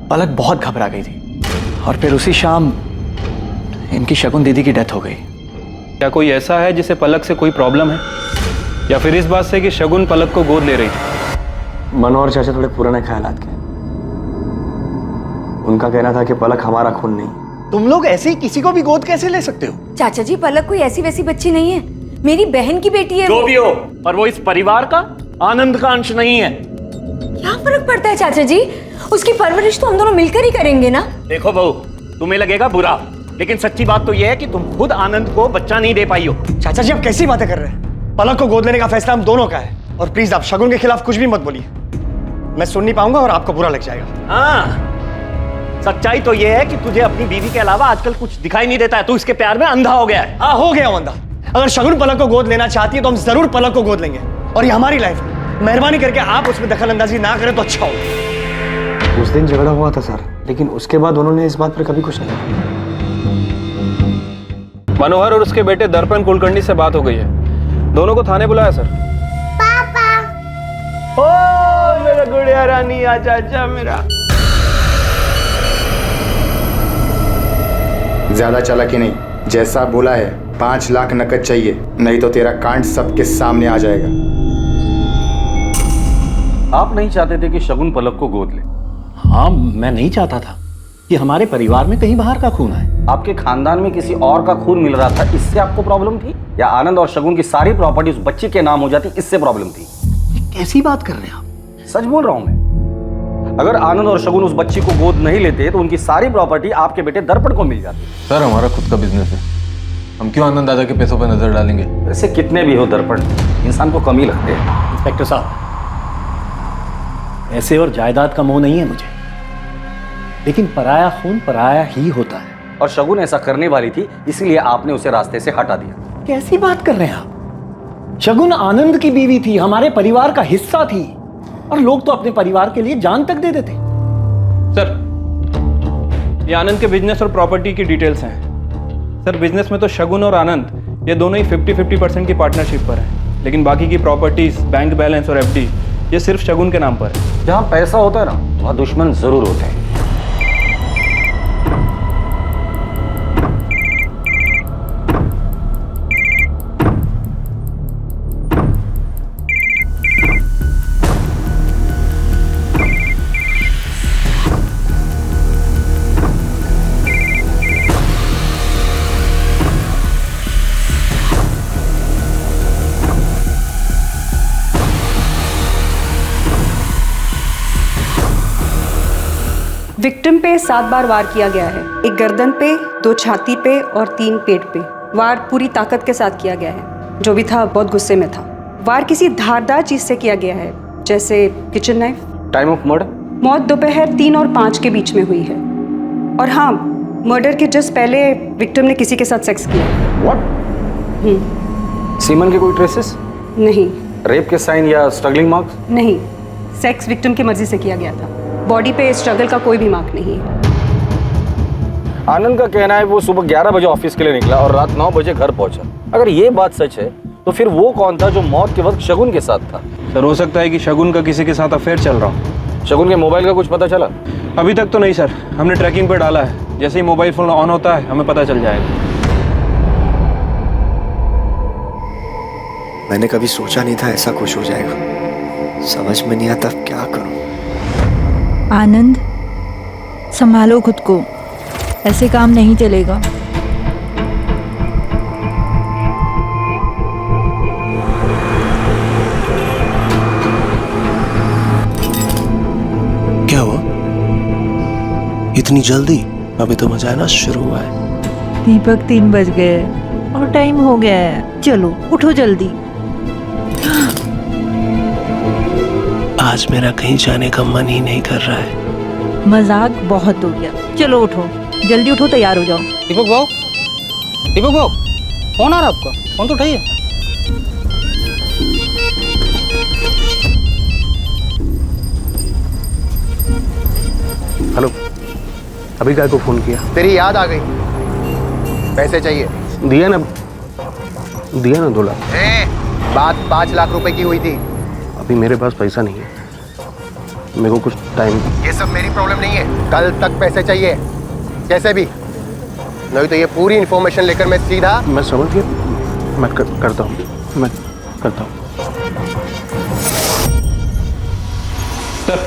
पलक बहुत घबरा गई थी और फिर उसी शाम इनकी शगुन दीदी की डेथ हो गई। क्या कोई ऐसा है जिसे पलक से कोई प्रॉब्लम है, या फिर इस बात से कि शगुन पलक को गोद ले रही थी? मनोहर चाचा थोड़े पुराने ख्यालात के, उनका कहना था कि पलक हमारा खून नहीं। तुम लोग ऐसे ही किसी को भी गोद कैसे ले सकते हो? चाचा जी, पलक कोई ऐसी वैसी बच्ची नहीं है, मेरी बहन की बेटी है। जो भी हो, पर वो इस परिवार का आनंद का अंश नहीं है। क्या फर्क पड़ता है चाचा जी, उसकी परवरिश तो हम दोनों मिलकर ही करेंगे ना। देखो बहू, तुम्हें लगेगा बुरा, लेकिन सच्ची बात तो यह है कि तुम खुद आनंद को बच्चा नहीं दे पाई हो। चाचा जी, आप कैसी बातें कर रहे हैं? पलक को गोद लेने का फैसला हम दोनों का है, और प्लीज आप शगुन के खिलाफ कुछ भी मत बोलिए, मैं सुन नहीं पाऊंगा और आपको बुरा लग जाएगा। हाँ, सच्चाई तो यह है कि तुझे अपनी बीवी के अलावा आजकल कुछ दिखाई नहीं देता है, तू इसके प्यार में अंधा हो गया है। हाँ, हो गया हूं अंधा। अगर शगुन पलक को गोद लेना चाहती है तो हम जरूर पलक को गोद लेंगे, और ये हमारी लाइफ है, मेहरबानी करके आप उसमें दखल अंदाजी ना करें तो अच्छा होगा। उस दिन झगड़ा हुआ था सर, लेकिन उसके बाद उन्होंने इस बात पर कभी कुछ नहीं कहा। मनोहर और उसके बेटे दर्पण कुलकर्णी से बात हो गई है, दोनों को थाने बुलाया सर। ओ मेरा गुड़िया रानी, आजा आजा मेरा। ज्यादा चालाकी नहीं, जैसा बोला है 5 लाख नकद चाहिए, नहीं तो तेरा कांड सबके सामने आ जाएगा। आप नहीं चाहते थे कि शगुन पलक को गोद ले? हाँ, मैं नहीं चाहता था कि हमारे परिवार में कहीं बाहर का खून आए। आपके खानदान में किसी और का खून मिल रहा था, इससे आपको प्रॉब्लम थी? या आनंद और शगुन की सारी प्रॉपर्टी उस बच्ची के नाम हो जाती, इससे प्रॉब्लम थी? कैसी बात कर रहे हैं आप? सच बोल रहा हूं मैं। अगर आनंद और शगुन उस बच्ची को गोद नहीं लेते तो उनकी सारी प्रॉपर्टी आपके बेटे दर्पण को मिल जाती। सर, हमारा खुद का बिजनेस है, हम क्यों आनंद दादा के पैसों पर नजर डालेंगे? वैसे कितने भी हो दर्पण, इंसान को कम ही लगते हैं। इंस्पेक्टर साहब, ऐसे और जायदाद का मोह नहीं है मुझे, लेकिन पराया खून पराया ही होता है। और शगुन ऐसा करने वाली थी, इसलिए आपने उसे रास्ते से हटा दिया। कैसी बात कर रहे हैं आप? शगुन आनंद की बीवी थी, हमारे परिवार का हिस्सा थी, और लोग तो अपने परिवार के लिए जान तक दे देते। सर, ये आनंद के बिजनेस और प्रॉपर्टी की डिटेल्स हैं। सर, बिजनेस में तो शगुन और आनंद ये दोनों ही 50-50% की पार्टनरशिप पर है, लेकिन बाकी की प्रॉपर्टीज, बैंक बैलेंस और एफडी ये सिर्फ शगुन के नाम पर है। जहां पैसा होता है ना, वहां दुश्मन जरूर होते हैं। विक्टिम पे 7 बार वार किया गया है, एक गर्दन पे, 2 छाती पे और 3 पेट पे। वार पूरी ताकत के साथ किया गया है, जो भी था बहुत गुस्से में था। वार किसी धारदार चीज से किया गया है, जैसे kitchen knife. Time of murder? मौत दोपहर 3 और 5 के बीच में हुई है। और हाँ, मर्डर के जस्ट पहले विक्टिम ने किसी के साथ सेक्स किया। व्हाट? सीमन के कोई ट्रेसेस? नहीं। रेप के साइन या स्ट्रगलिंग मार्क्स? नहीं, सेक्स विक्टिम की मर्जी से किया गया था। बॉडी पे स्ट्रगल का कोई भी मार्क नहीं है। आनंद का कहना है वो सुबह 11 बजे ऑफिस के लिए निकला और रात 9 बजे घर पहुंचा। अगर ये बात सच है तो फिर वो कौन था जो मौत के वक्त शगुन के साथ था? सर, हो सकता है कि शगुन का किसी के साथ अफेयर चल रहा हो। शगुन के मोबाइल का कुछ पता चला? अभी तक तो नहीं सर, हमने ट्रैकिंग पर डाला है, जैसे ही मोबाइल फोन ऑन होता है हमें पता चल जाएगा। मैंने कभी सोचा नहीं था ऐसा कुछ हो जाएगा, समझ में नहीं आता क्या करूं। आनंद, संभालो खुद को, ऐसे काम नहीं चलेगा। क्या हुआ इतनी जल्दी? अभी तो मजा आना शुरू हुआ है। दीपक 3 बज गए और टाइम हो गया है, चलो उठो जल्दी। आज मेरा कहीं जाने का मन ही नहीं कर रहा है। मजाक बहुत हो गया, चलो उठो, जल्दी उठो, तैयार हो जाओ। दीपक भाव, दीपक भाव, फोन आ रहा है आपका, फोन तो उठाइए। हेलो, अभी काय को फोन किया? तेरी याद आ गई, पैसे चाहिए। दिया ना 2 लाख। बात 5 लाख रुपए की हुई थी। अभी मेरे पास पैसा नहीं है, मेरे को कुछ टाइम। ये सब मेरी प्रॉब्लम नहीं है, कल तक पैसे चाहिए कैसे भी, नहीं तो ये पूरी इंफॉर्मेशन लेकर मैं सीधा। मैं समझ गया, मैं करता हूँ। सर,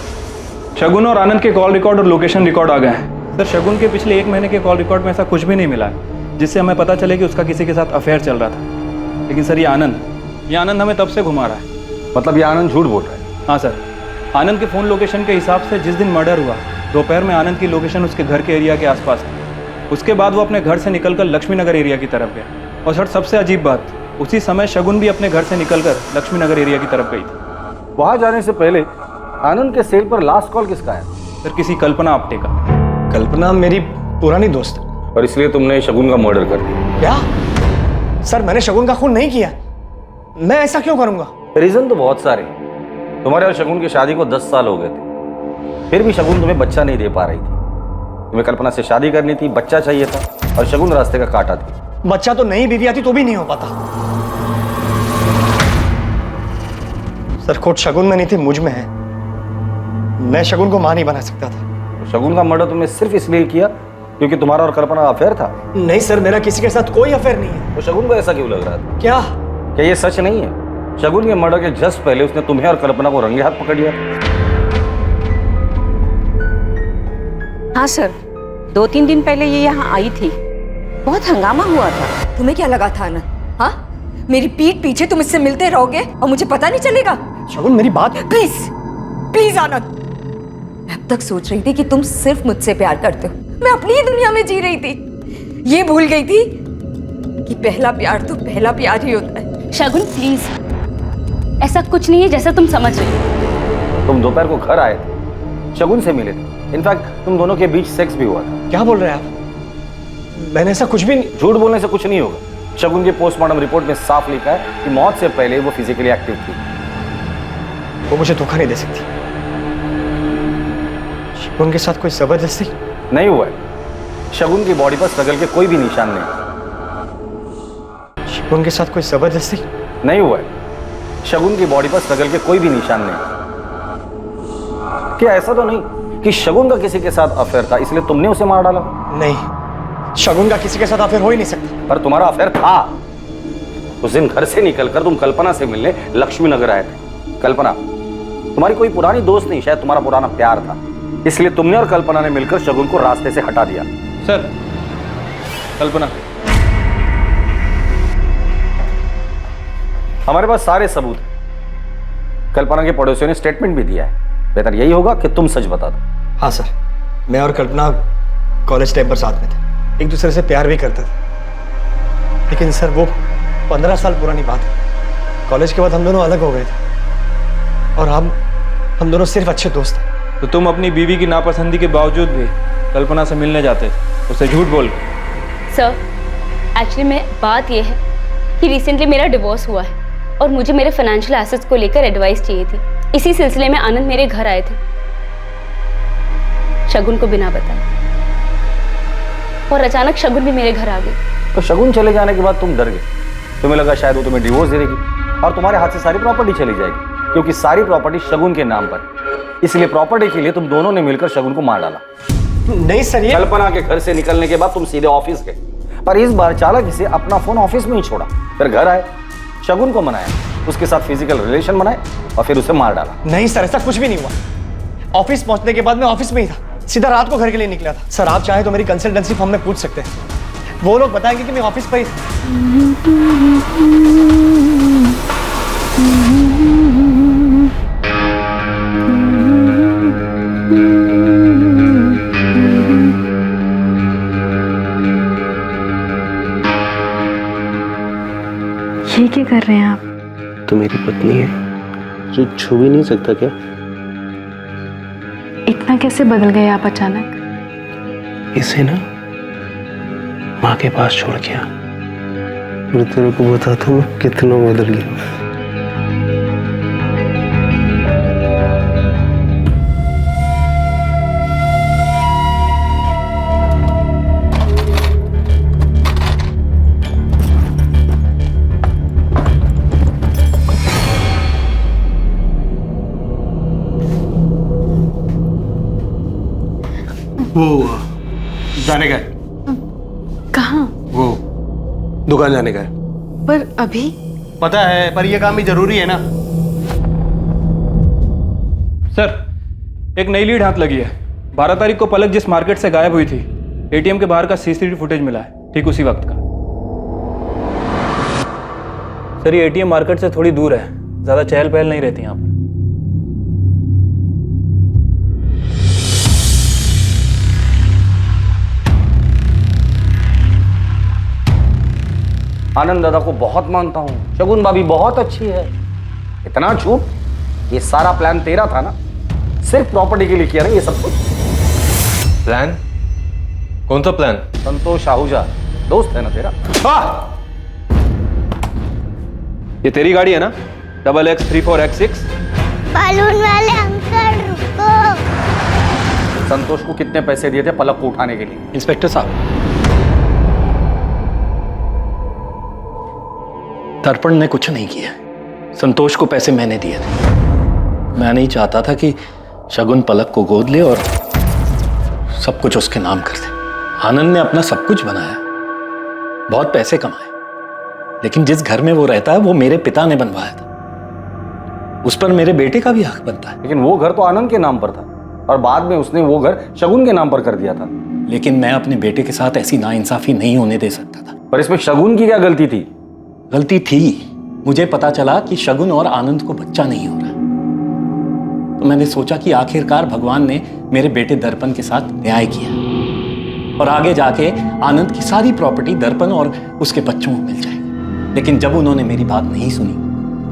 शगुन और आनंद के कॉल रिकॉर्ड और लोकेशन रिकॉर्ड आ गए हैं। सर, शगुन के पिछले 1 महीने के कॉल रिकॉर्ड में ऐसा कुछ भी नहीं मिला है जिससे हमें पता चले कि उसका किसी के साथ अफेयर चल रहा था। लेकिन सर, ये आनंद हमें तब से घुमा रहा है। मतलब ये आनंद झूठ बोल रहा है? हाँ सर, आनंद के फ़ोन लोकेशन के हिसाब से जिस दिन मर्डर हुआ दोपहर में आनंद की लोकेशन उसके घर के एरिया के आसपास थी। उसके बाद वो अपने घर से निकलकर लक्ष्मी नगर एरिया की तरफ गया। और सर, सबसे अजीब बात, उसी समय शगुन भी अपने घर से निकलकर लक्ष्मी नगर एरिया की तरफ गई थी। वहां जाने से पहले आनंद के सेल पर लास्ट कॉल किसका है? सर, किसी कल्पना आप्टे का। कल्पना मेरी पुरानी दोस्त। और इसलिए तुमने शगुन का मर्डर कर दिया? क्या सर, मैंने शगुन का खून नहीं किया, मैं ऐसा क्यों करूंगा? रीजन तो बहुत सारे हैं। तुम्हारे और शगुन की शादी को 10 साल हो गए थे, फिर भी शगुन तुम्हें बच्चा नहीं दे पा रही थी। तुम्हें कल्पना से शादी करनी थी, बच्चा चाहिए था, और शगुन रास्ते का कांटा थी। बच्चा तो नई बीवी आती तो भी नहीं हो पाता। सर, खोट शगुन में नहीं थी, मुझ में है। मैं शगुन को मां नहीं बना सकता था। शगुन का मर्डर तुमने सिर्फ इसलिए किया क्योंकि तुम्हारा और कल्पना का अफेयर था? नहीं सर, मेरा किसी के साथ कोई अफेयर नहीं है। तो शगुन को ऐसा क्यों लग रहा था? क्या ये सच नहीं है? शगुन के मर्डर के जस्ट पहले उसने तुम्हें और कल्पना को रंगे हाथ पकड़ लिया। हाँ सर, 2-3 दिन पहले ये यहाँ आई थी, बहुत हंगामा हुआ था। तुम्हें क्या लगा था आनंद? हाँ, मेरी पीठ पीछे तुम इससे मिलते रहोगे और मुझे पता नहीं चलेगा? शगुन, मेरी बात। प्लीज प्लीज आनंद, मैं अब तक सोच रही थी कि तुम सिर्फ मुझसे प्यार करते हो। मैं अपनी ही दुनिया में जी रही थी, ये भूल गई थी कि पहला प्यार तो पहला प्यार ही होता है। शगुन प्लीज, ऐसा कुछ नहीं है जैसा तुम समझ रही हो। तुम दोपहर को घर आए थे, शगुन से मिले थे, इनफैक्ट तुम दोनों के बीच सेक्स भी हुआ था। क्या बोल रहे हैं आप? मैंने ऐसा कुछ भी नहीं। झूठ बोलने से कुछ नहीं होगा। शगुन की पोस्टमार्टम रिपोर्ट में साफ लिखा है कि मौत से पहले वो फिजिकली एक्टिव थी। वो मुझे धोखा नहीं दे सकती। शगुन के साथ कोई जबरदस्ती नहीं हुआ है। शगुन की बॉडी पर स्ट्रगल के कोई भी निशान नहीं। शगुन के साथ कोई जबरदस्ती नहीं हुआ है। शगुन की बॉडी पर स्ट्रगल के कोई भी निशान नहीं। क्या ऐसा तो नहीं कि शगुन का किसी के साथ अफेयर था इसलिए तुमने उसे मार डाला? नहीं, शगुन का किसी के साथ अफेयर हो ही नहीं सकता। पर तुम्हारा अफेयर था। उस दिन घर से निकलकर तुम कल्पना से मिलने लक्ष्मी नगर आए थे। कल्पना तुम्हारी कोई पुरानी दोस्त नहीं, शायद तुम्हारा पुराना प्यार था, इसलिए तुमने और कल्पना ने मिलकर शगुन को रास्ते से हटा दिया। सर, कल्पना, हमारे पास सारे सबूत हैं। कल्पना के पड़ोसियों ने स्टेटमेंट भी दिया है। बेहतर यही होगा कि तुम सच बता दो। हाँ सर, मैं और कल्पना कॉलेज टाइम पर साथ में थे, एक दूसरे से प्यार भी करते थे। लेकिन सर, वो 15 साल पुरानी बात है। कॉलेज के बाद हम दोनों अलग हो गए थे और हम दोनों सिर्फ अच्छे दोस्त थे। तो तुम अपनी बीवी की नापसंदी के बावजूद भी कल्पना से मिलने जाते थे, उसे झूठ बोल के। सर, एक्चुअली में बात यह है कि रिसेंटली मेरा डिवोर्स हुआ है और मुझे मेरे फाइनेंशियल एसेट्स को लेकर एडवाइस चाहिए थी। इसी सिलसिले में आनंद मेरे घर आए थे, शगुन को बिना बताए, और अचानक शगुन भी मेरे घर आ गई। तो शगुन चले जाने के बाद तुम डर गए, तुम्हें लगा शायद वो तुम्हें डिवोर्स दे देगी और तुम्हारे हाथ से सारी प्रॉपर्टी चली जाएगी, क्योंकि सारी प्रॉपर्टी शगुन के नाम पर। इसलिए प्रॉपर्टी के लिए तुम दोनों ने मिलकर शगुन को मार डाला। नहीं सर, ये कल्पना के घर से निकलने के बाद तुम सीधे ऑफिस गए, पर इस बार चालाकी से अपना फोन ऑफिस में ही छोड़ा। फिर घर आए, शगुन को मनाया, उसके साथ फिजिकल रिलेशन बनाए और फिर उसे मार डाला। नहीं सर, ऐसा कुछ भी नहीं हुआ। ऑफिस पहुंचने के बाद मैं ऑफिस में ही था, सीधा रात को घर के लिए निकला था। सर, आप चाहें तो मेरी कंसल्टेंसी फर्म में पूछ सकते हैं, वो लोग बताएंगे कि मैं ऑफिस पर ही ये क्या कर रहे हैं आप? तो मेरी पत्नी है, जो छू भी नहीं सकता क्या? इतना कैसे बदल गए आप अचानक? इसे ना माँ के पास छोड़ गया। मैं तेरे को बताता हूँ कितना बदल गया। वो जाने का है। कहाँ? वो दुकान जाने का है। पर अभी? पता है, पर ये काम भी जरूरी है ना। सर, एक नई लीड हाथ लगी है। 12 तारीख को पलक जिस मार्केट से गायब हुई थी, एटीएम के बाहर का सीसीटीवी फुटेज मिला है, ठीक उसी वक्त का। सर, ये एटीएम मार्केट से थोड़ी दूर है, ज्यादा चहल पहल नहीं रहती यहाँ पर। आनंद दादा को बहुत मानता हूँ, शगुन भाभी बहुत अच्छी है। इतना झूठ, ये सारा प्लान तेरा था ना? सिर्फ प्रॉपर्टी के लिए किया ना ये सब कुछ? प्लान? कौन सा प्लान? संतोष आहूजा दोस्त है ना तेरा? ये तेरी गाड़ी है ना? XX34X6? बालून वाले अंकल रुको। संतोष को कितने पैसे दिए थे पलक को उठाने के लिए? इंस्पेक्टर साहब, दर्पण ने कुछ नहीं किया। संतोष को पैसे मैंने दिए थे। मैं नहीं चाहता था कि शगुन पलक को गोद ले और सब कुछ उसके नाम कर दे। आनंद ने अपना सब कुछ बनाया, बहुत पैसे कमाए, लेकिन जिस घर में वो रहता है वो मेरे पिता ने बनवाया था। उस पर मेरे बेटे का भी हक बनता है। लेकिन वो घर तो आनंद के नाम पर था और बाद में उसने वो घर शगुन के नाम पर कर दिया था। लेकिन मैं अपने बेटे के साथ ऐसी नाइंसाफी नहीं होने दे सकता था। पर इसमें शगुन की क्या गलती थी? गलती थी। मुझे पता चला कि शगुन और आनंद को बच्चा नहीं हो रहा, तो मैंने सोचा कि आखिरकार भगवान ने मेरे बेटे दर्पण के साथ न्याय किया और आगे जाके आनंद की सारी प्रॉपर्टी दर्पण और उसके बच्चों को मिल जाएगी। लेकिन जब उन्होंने मेरी बात नहीं सुनी,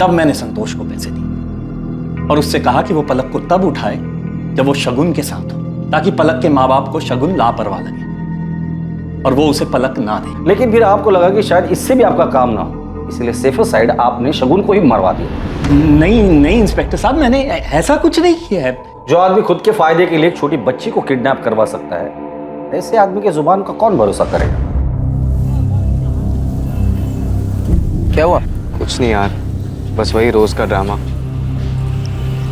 तब मैंने संतोष को पैसे दिए और उससे कहा कि वो पलक को तब उठाए जब वो शगुन के साथ हो, ताकि पलक के माँ बाप को शगुन लापरवाह लगे और वो उसे पलक ना दे। लेकिन फिर आपको लगा कि शायद इससे भी आपका काम ना हो, इसलिए सेफर साइड आपने शगुन को ही मरवा दिया। नहीं इंस्पेक्टर साहब, मैंने ऐसा कुछ नहीं किया है। जो आदमी खुद के फायदे के लिए एक छोटी बच्ची को किडनैप करवा सकता है, ऐसे आदमी के जुबान का कौन भरोसा करेगा? क्या हुआ? कुछ नहीं यार, बस वही रोज का ड्रामा।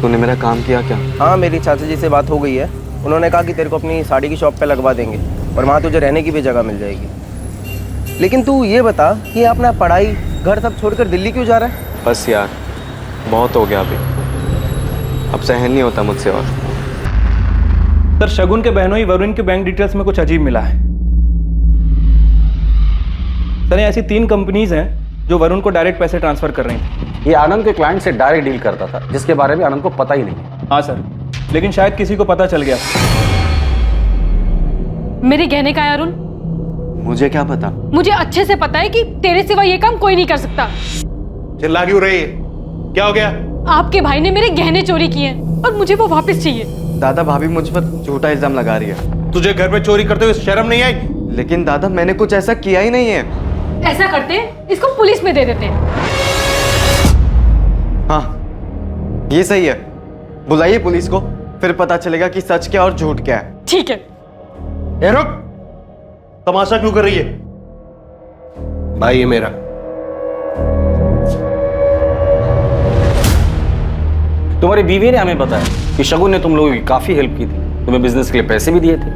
तूने मेरा काम किया क्या? हाँ, मेरी चाचा जी से बात हो गई है। उन्होंने कहा कि तेरे को अपनी साड़ी की शॉप पे लगवा देंगे और वहाँ तुझे रहने की भी जगह मिल जाएगी। लेकिन तू ये बता कि अपना पढ़ाई घर सब छोड़कर दिल्ली क्यों जा रहा है? बस यार, बहुत हो गया अभी, अब सहन नहीं होता मुझसे। और सर, शगुन के बहनोई वरुण के बैंक डिटेल्स में कुछ अजीब मिला है। सर, ऐसी 3 कंपनीज हैं जो वरुण को डायरेक्ट पैसे ट्रांसफर कर रही थी। ये आनंद के क्लाइंट से डायरेक्ट डील करता था, जिसके बारे में आनंद को पता ही नहीं। हाँ सर, लेकिन शायद किसी को पता चल गया। मेरे गहने का है अरुण? मुझे क्या पता? मुझे अच्छे से पता है कि तेरे सिवा ये काम कोई नहीं कर सकता। चिल्ला क्यों रही है? क्या हो गया? आपके भाई ने मेरे गहने चोरी किए हैं और मुझे वो वापस चाहिए। दादा, भाभी मुझ पर झूठा इल्जाम लगा रही है। तुझे घर में चोरी करते हुए शर्म नहीं आई? लेकिन दादा, मैंने कुछ ऐसा किया ही नहीं है। ऐसा करते इसको पुलिस में दे देते। हाँ, ये सही है। बुलाइए पुलिस को, फिर पता चलेगा कि सच क्या और झूठ क्या है। ठीक है। ए रुक, तमाशा क्यों कर रही है? भाई है मेरा। तुम्हारी बीवी ने हमें बताया कि शगुन ने तुम लोगों की काफी हेल्प की थी, तुम्हें बिजनेस के लिए पैसे भी दिए थे।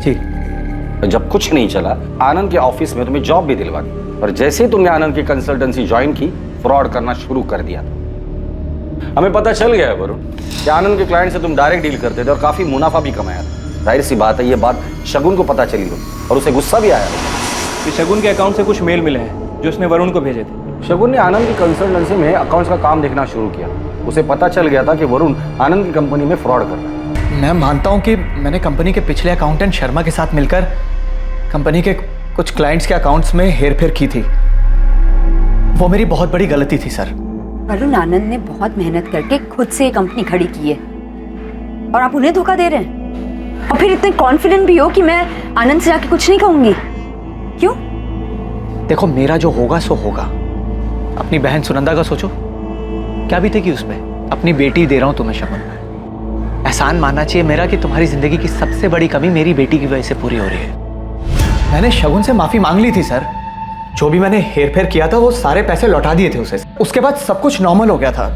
जी। जब कुछ नहीं चला, आनंद के ऑफिस में तुम्हें जॉब भी दिलवा दी और जैसे ही तुमने आनंद की कंसल्टेंसी ज्वाइन की, फ्रॉड करना शुरू कर दिया था। हमें पता चल गया है वरुण कि आनंद के क्लाइंट से तुम डायरेक्ट डील करते थे और काफी मुनाफा भी कमाया था। जाहिर सी बात है, ये बात शगुन को पता चली हो और उसे गुस्सा भी आया कि शगुन के अकाउंट से कुछ मेल मिले हैं जो उसने वरुण को भेजे थे। शगुन ने आनंद की कंसल्टेंसी में अकाउंट्स का काम देखना शुरू किया। उसे पता चल गया था कि वरुण आनंद की कंपनी में फ्रॉड कर रहा है। मैं मानता हूँ कि मैंने कंपनी के पिछले अकाउंटेंट शर्मा के साथ मिलकर कंपनी के कुछ क्लाइंट्स के अकाउंट्स में हेरफेर की थी। वो मेरी बहुत बड़ी गलती थी सर। वरुण, आनंद ने बहुत मेहनत करके खुद से ये कंपनी खड़ी की है और आप उन्हें धोखा दे रहे हैं और फिर इतने कॉन्फिडेंट भी हो कि मैं आनंद से जाके कुछ नहीं कहूंगी। क्यों? देखो, मेरा जो होगा सो होगा। अपनी बहन सुनंदा का सोचो, क्या बीतेगी उसमें। अपनी बेटी दे रहा हूं तुम्हें शगुन। एहसान मानना चाहिए मेरा कि तुम्हारी जिंदगी की सबसे बड़ी कमी मेरी बेटी की वजह से पूरी हो रही है। मैंने शगुन से माफी मांग ली थी सर। जो भी मैंने हेरफेर किया था वो सारे पैसे लौटा दिए थे उसे। उसके बाद सब कुछ नॉर्मल हो गया था।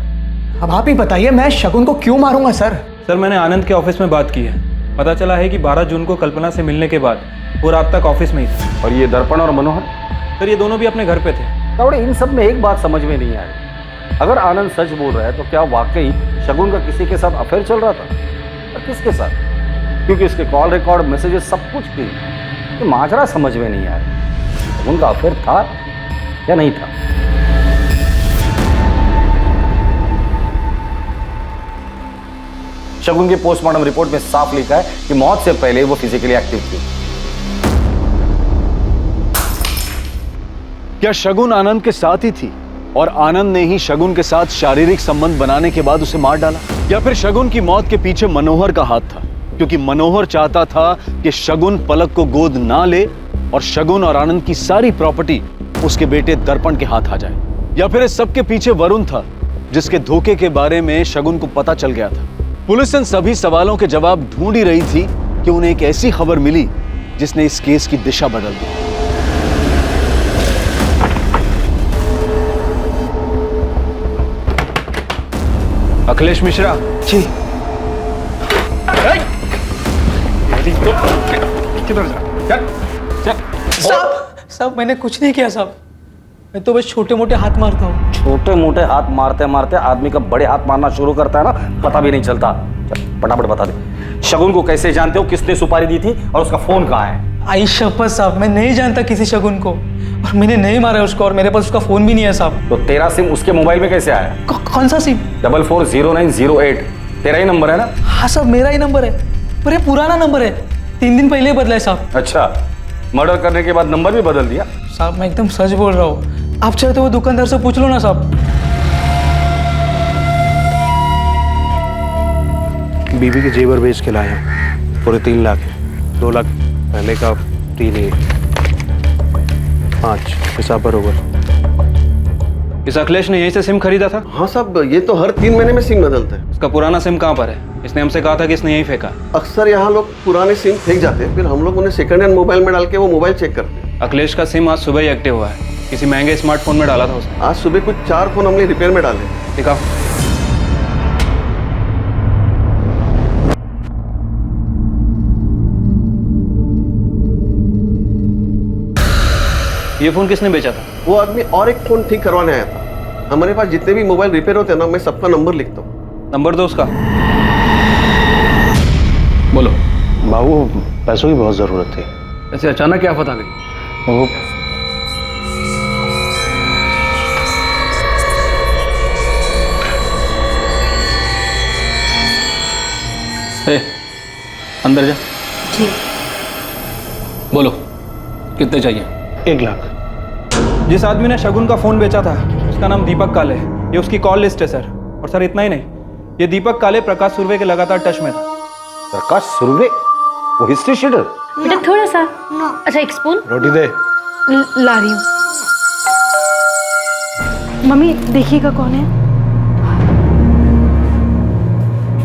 अब आप ही बताइए, मैं शगुन को क्यों मारूंगा सर? सर, मैंने आनंद के ऑफिस में बात की है पता चला है कि 12 जून को कल्पना से मिलने के बाद वो रात तक ऑफिस में ही था। और ये दर्पण और मनोहर? सर ये दोनों भी अपने घर पे थे। तावड़े, इन सब में एक बात समझ में नहीं आई। अगर आनंद सच बोल रहा है तो क्या वाकई शगुन का किसी के साथ अफेयर चल रहा था? और किसके साथ? क्योंकि उसके कॉल रिकॉर्ड, मैसेजेस सब कुछ थी। ये माजरा समझ में नहीं आया। शगुन का अफेयर था या नहीं था? शगुन की पोस्टमार्टम रिपोर्ट में साफ लिखा है कि मौत से पहले वो फिजिकली एक्टिव थी। क्या शगुन आनंद के साथ ही थी और आनंद ने ही शगुन के साथ शारीरिक संबंध बनाने के बाद उसे मार डाला? या फिर शगुन की मौत के पीछे मनोहर का हाथ था, क्योंकि मनोहर चाहता था कि शगुन पलक को गोद ना ले और शगुन और आनंद की सारी प्रॉपर्टी उसके बेटे दर्पण के हाथ आ जाए? या फिर इस सब के पीछे वरुण था, जिसके धोखे के बारे में शगुन को पता चल गया था? पुलिस इन सभी सवालों के जवाब ढूंढ ही रही थी कि उन्हें एक ऐसी खबर मिली जिसने इस केस की दिशा बदल दी। अखिलेश मिश्रा जी। किधर जा? साहब मैंने कुछ नहीं किया साहब, मैं तो बस छोटे मोटे हाथ मारता हूँ। छोटे मोटे हाथ मारते मारते आदमी का बड़े हाथ मारना शुरू करता है ना, पता भी नहीं चलता। फटाफट बता दे, शगुन को कैसे जानते हो? किसने सुपारी दी थी और उसका फोन कहाँ है? आई शपथ साहब, मैं नहीं जानता किसी शगुन को, और मैंने नहीं मारा उसको, और मेरे पास उसका फोन भी नहीं है साहब। तो तेरा सिम उसके मोबाइल में कैसे आया? कौन सा सिम? 440908 तेरा ही नंबर है ना? हाँ साहब मेरा ही नंबर है, पर ये पुराना नंबर है, 3 दिन पहले बदला है साहब। अच्छा, मर्डर करने के बाद नंबर भी बदल दिया? साहब मैं एकदम सच बोल रहा हूँ, आप चाहे तो वो दुकानदार से पूछ लो ना साहब। बीबी के जेवर बेच के लाया हूँ, पूरे 3 लाख है। 2 लाख पहले का, 3 ही 5 हिसाब बरोबर। इस अखिलेश ने यहीं से सिम खरीदा था? हाँ साहब, ये तो हर 3 महीने में सिम बदलता है। इसका पुराना सिम कहाँ पर है? इसने हमसे कहा था कि इसने यहीं फेंका। अक्सर यहाँ लोग पुराने सिम फेंक जाते हैं, फिर हम लोग उन्हें सेकंड हैंड मोबाइल में डाल के वो मोबाइल चेक करते हैं। अखिलेश का सिम आज सुबह ही एक्टिव हुआ है, किसी महंगे स्मार्टफोन में डाला था उसने। आज सुबह कुछ 4 फोन हमने रिपेयर में डाले। दिखाओ। ये फोन किसने बेचा था? वो आदमी और एक फोन ठीक करवाने आया था। हमारे पास जितने भी मोबाइल रिपेयर होते हैं ना, मैं सबका नंबर लिखता हूँ। नंबर दो उसका। बोलो। बाबू पैसों की बहुत जरूरत थी। ऐसे अचानक क्या पता गई? वो अंदर जा। जी। बोलो कितने चाहिए? 1 लाख। जिस आदमी ने शगुन का फोन बेचा था उसका नाम दीपक काले है, ये उसकी कॉल लिस्ट है सर। और सर इतना ही नहीं, ये दीपक काले प्रकाश सुर्वे के लगातार टच में था। प्रकाश सुर्वे? वो हिस्ट्री शीटर? बेटा थोड़ा सा। अच्छा एक स्पून। रोटी दे। ला रही हूँ। मम्मी देखिएगा कौन है।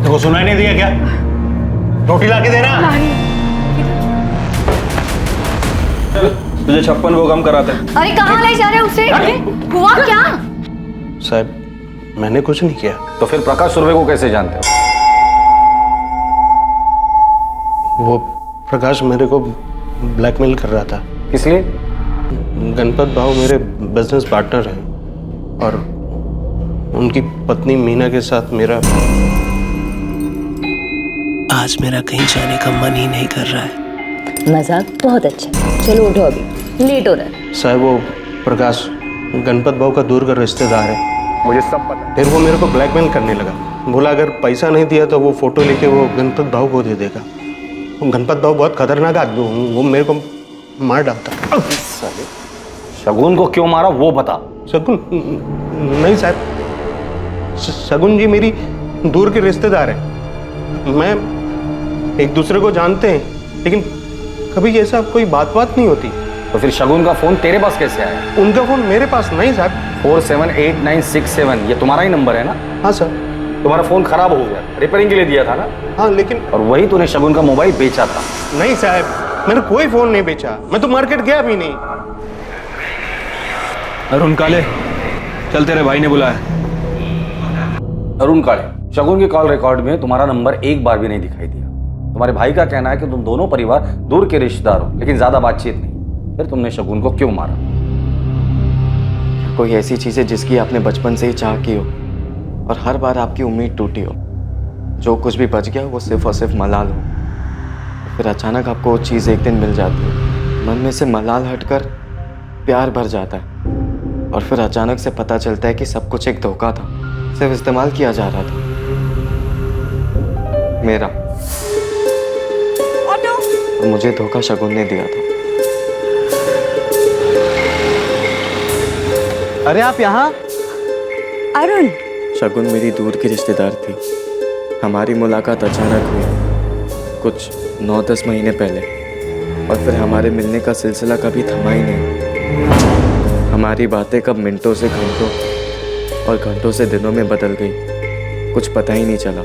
देखो सुनाई नहीं दिया क्या? रोटी लाके देना। तुझे 56 वो कम कराते हैं। अरे कहाँ ले जा रहे हो उसे? हुआ क्या? साहब मैंने कुछ नहीं किया। तो फिर प्रकाश सुर्वे को कैसे जानते हो? वो प्रकाश मेरे को ब्लैकमेल कर रहा था। किस लिए? गणपत भाव मेरे बिजनेस पार्टनर हैं और उनकी पत्नी मीना के साथ मेरा आज मेरा कहीं जाने का मन ही नहीं कर रहा है। मजाक बहुत अच्छा, चलो उठो अभी, लेट हो रहा है। साहब वो प्रकाश गणपत भाव का दूर का रिश्तेदार है, मुझे सब पता है। फिर वो मेरे को ब्लैकमेल करने लगा। बोला अगर पैसा नहीं दिया तो वो फोटो लेके वो गणपत भाव को दे देगा। गणपत भाव बहुत खतरनाक आदमी, वो मेरे को मार डालता। शगुन को क्यों मारा वो बता। शगुन नहीं साहब, शगुन जी मेरी दूर के रिश्तेदार है। मैं एक दूसरे को जानते हैं, लेकिन कभी ऐसा कोई बात नहीं होती। तो फिर शगुन का फोन तेरे पास कैसे आया? उनका फोन मेरे पास नहीं साहब। 478967 ये तुम्हारा ही नंबर है ना? हाँ सर। तुम्हारा फोन खराब हो गया, रिपेयरिंग के लिए दिया था ना? हाँ लेकिन। और वही तूने शगुन का मोबाइल बेचा था? नहीं साहब, मैंने कोई फोन नहीं बेचा, मैं तो मार्केट गया भी नहीं। अरुण काले, चल तेरे भाई ने बुलाया। अरुण काले, शगुन के कॉल रिकॉर्ड में तुम्हारा नंबर एक बार भी नहीं दिखाई दिया। तुम्हारे भाई का कहना है कि तुम दोनों परिवार दूर के रिश्तेदार हो, लेकिन ज्यादा बातचीत नहीं। फिर तुमने शगुन को क्यों मारा? कोई ऐसी चीज है जिसकी आपने बचपन से ही चाह की हो और हर बार आपकी उम्मीद टूटी हो, जो कुछ भी बच गया वो सिर्फ और सिर्फ मलाल हो, फिर अचानक आपको वो चीज़ एक दिन मिल जाती है, मन में से मलाल हटकर प्यार भर जाता है और फिर अचानक से पता चलता है कि सब कुछ एक धोखा था, सिर्फ इस्तेमाल किया जा रहा था मेरा। और मुझे धोखा शगुन ने दिया था। अरे आप यहाँ? अरुण। शगुन मेरी दूर की रिश्तेदार थी। हमारी मुलाकात अचानक हुई कुछ 9-10 महीने पहले, और फिर हमारे मिलने का सिलसिला कभी थमा ही नहीं। हमारी बातें कब मिनटों से घंटों और घंटों से दिनों में बदल गई, कुछ पता ही नहीं चला।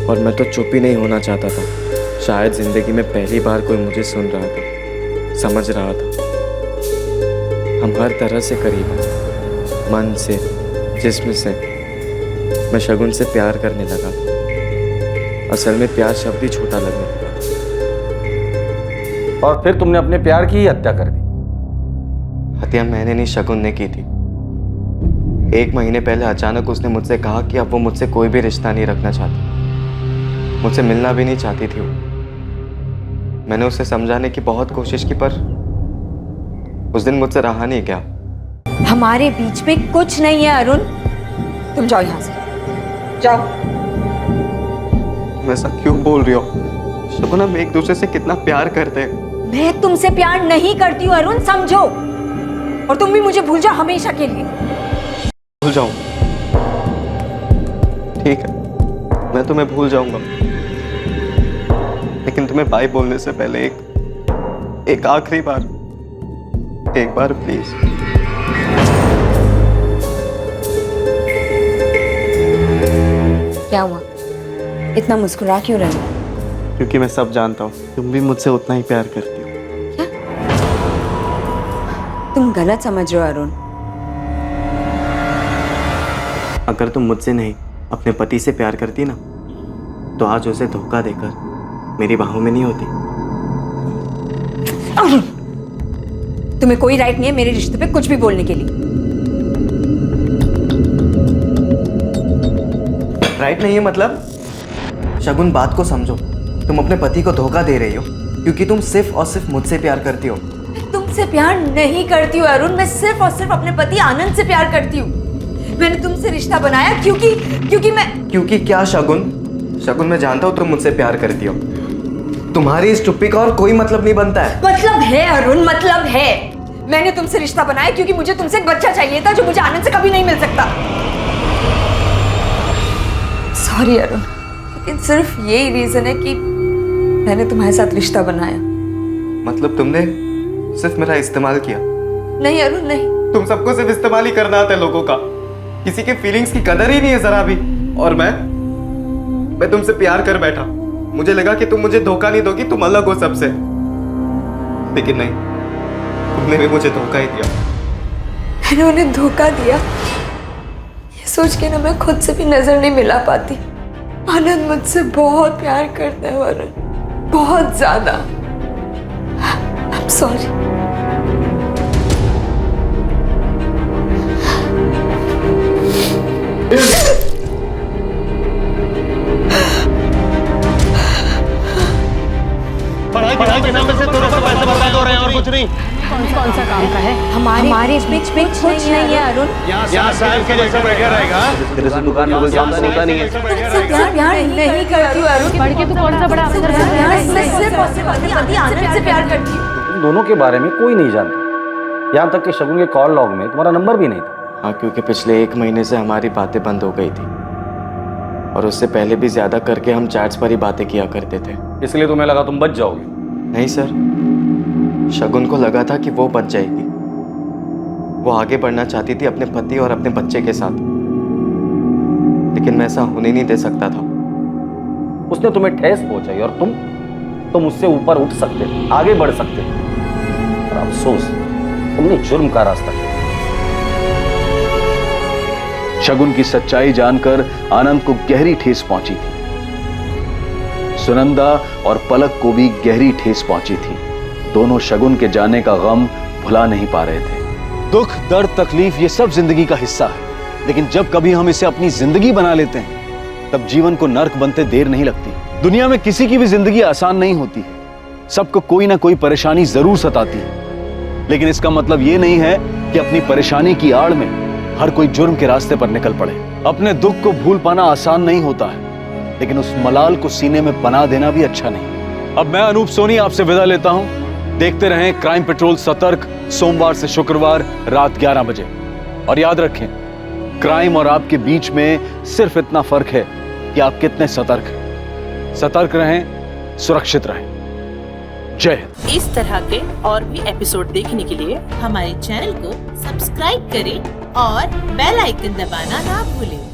और मैं तो चुप ही नहीं होना चाहता था। शायद जिंदगी में पहली बार कोई मुझे सुन रहा था, समझ रहा था। हम हर तरह से करीब हैं, मन से, जिस्म से। मैं शगुन से प्यार करने लगा। असल में प्यार शब्द ही छोटा लगने लगा। और फिर तुमने अपने प्यार की ही हत्या कर दी। हत्या मैंने नहीं, शगुन ने की थी। 1 महीने पहले अचानक उसने मुझसे कहा कि अब वो मुझसे कोई भी रिश्ता नहीं रखना चाहती, मुझसे मिलना भी नहीं चाहती थी वो। मैंने उसे समझाने की बहुत कोशिश की, पर उस दिन मुझसे रहा नहीं गया। हमारे बीच में कुछ नहीं है अरुण, तुम जाओ यहाँ से, जाओ। तुम ऐसा क्यों बोल रही हो शगुन? हम एक दूसरे से कितना प्यार करते हैं। मैं तुमसे प्यार नहीं करती हूँ अरुण, समझो। और तुम भी मुझे भूल जाओ हमेशा के लिए। भूल जाऊं? ठीक है, मैं तुम्हें भूल जाऊंगा, लेकिन तुम्हें बाय बोलने से पहले एक आखिरी बार, एक बार प्लीज। क्या हुआ? इतना मुस्कुरा क्यों रहे हो? क्योंकि मैं सब जानता हूँ, तुम भी मुझसे उतना ही प्यार करती हो। क्या? तुम गलत समझ रहे हो अरुण। अगर तुम मुझसे नहीं अपने पति से प्यार करती ना, तो आज उसे धोखा देकर मेरी बाहों में नहीं होती। अरुण, तुम्हें कोई राइट नहीं है मेरे रिश्ते पे कुछ भी बोलने के लिए। राइट नहीं है मतलब? शगुन, बात को समझो। तुम अपने पति को धोखा दे रही हो क्योंकि तुम सिर्फ और सिर्फ मुझसे प्यार करती हो। तुमसे प्यार नहीं करती हूँ अरुण, मैं सिर्फ और सिर्फ अपने पति आनंद से प्यार करती हूँ। मैंने तुमसे रिश्ता बनाया क्योंकि क्या शगुन? शगुन, मैं जानता हूँ तुम मुझसे प्यार करती हो। तुम्हारी इस चुप्पी का और कोई मतलब नहीं बनता है। मतलब है अरुण, मतलब है। मैंने तुमसे रिश्ता बनाया क्योंकि मुझे तुमसे एक बच्चा चाहिए था जो मुझे आनंद से कभी नहीं मिल सकता। सॉरी अरुण, लेकिन सिर्फ यही रीजन है कि मैंने तुम्हारे साथ रिश्ता बनाया। मतलब तुमने सिर्फ मेरा इस्तेमाल किया? नहीं अरुण, नहीं। तुम सबको सिर्फ इस्तेमाल ही करना आता है लोगों का, किसी के फीलिंग्स की कदर ही नहीं है जरा भी। और मैं तुमसे प्यार कर बैठा, मुझे लगा कि तुम मुझे धोखा नहीं दोगी, तुम अलग हो सबसे। लेकिन नहीं, तुमने भी मुझे धोखा ही दिया। मैंने उन्हें धोखा दिया ये सोच के ना मैं खुद से भी नजर नहीं मिला पाती। आनंद मुझसे बहुत प्यार करता है वरुण, बहुत ज्यादा। I'm sorry। पढ़ाई के नाम पे से तेरे ऊपर पैसे बर्बाद हो रहे हैं और कुछ नहीं। कौन सा काम का है? हमारे बीच में कुछ नहीं है अरुण। यहाँ साहब के जैसा बैठा रहेगा। तेरे से दुकान में कोई काम होता नहीं है। प्यार नहीं करती हूँ अरुण। पढ़ के तू कौन सा बड़ा अफसर है? मैं सिर्फ और सिर्फ पति आनंद से प्यार करती हूँ। तुम दोनों के बारे में कोई नहीं जानता, यहाँ तक कि शगुन के कॉल लॉग में तुम्हारा नंबर भी नहीं था। हाँ, क्योंकि पिछले 1 महीने से हमारी बातें बंद हो गई थी, और उससे पहले भी ज्यादा करके हम चैट्स पर ही बातें किया करते थे। इसलिए तुम्हें लगा तुम बच जाओगे? नहीं सर, शगुन को लगा था कि वो बच जाएगी। वो आगे बढ़ना चाहती थी अपने पति और अपने बच्चे के साथ, लेकिन मैं ऐसा होने नहीं दे सकता था। उसने तुम्हें ठेस पहुंचाई और तुम उससे ऊपर उठ सकते थे, आगे बढ़ सकते थे। और अफसोस, तुमने जुर्म का रास्ता किया। शगुन की सच्चाई जानकर आनंद को गहरी ठेस पहुंची थी। सुनंदा और पलक को भी गहरी ठेस पहुंची थी। दोनों शगुन के जाने का गम भुला नहीं पा रहे थे। दुख, दर्द, तकलीफ ये सब जिंदगी का हिस्सा है, लेकिन जब कभी हम इसे अपनी जिंदगी बना लेते हैं तब जीवन को नर्क बनते देर नहीं लगती। दुनिया में किसी की भी जिंदगी आसान नहीं होती है, सबको कोई ना कोई परेशानी जरूर सताती है, लेकिन इसका मतलब ये नहीं है कि अपनी परेशानी की आड़ में हर कोई जुर्म के रास्ते पर निकल पड़े। अपने दुख को भूल पाना आसान नहीं होता है, लेकिन उस मलाल को सीने में बना देना भी अच्छा नहीं। अब मैं अनूप सोनी आपसे विदा लेता हूं। देखते रहें क्राइम पेट्रोल सतर्क, सोमवार से शुक्रवार रात 11 बजे। और याद रखें, क्राइम और आपके बीच में सिर्फ इतना फर्क है कि आप कितने सतर्क हैं। सतर्क रहें, सुरक्षित रहें। जय हिंद। इस तरह के और भी एपिसोड देखने के लिए हमारे चैनल को सब्सक्राइब करें और बेल आइकन दबाना ना भूलें।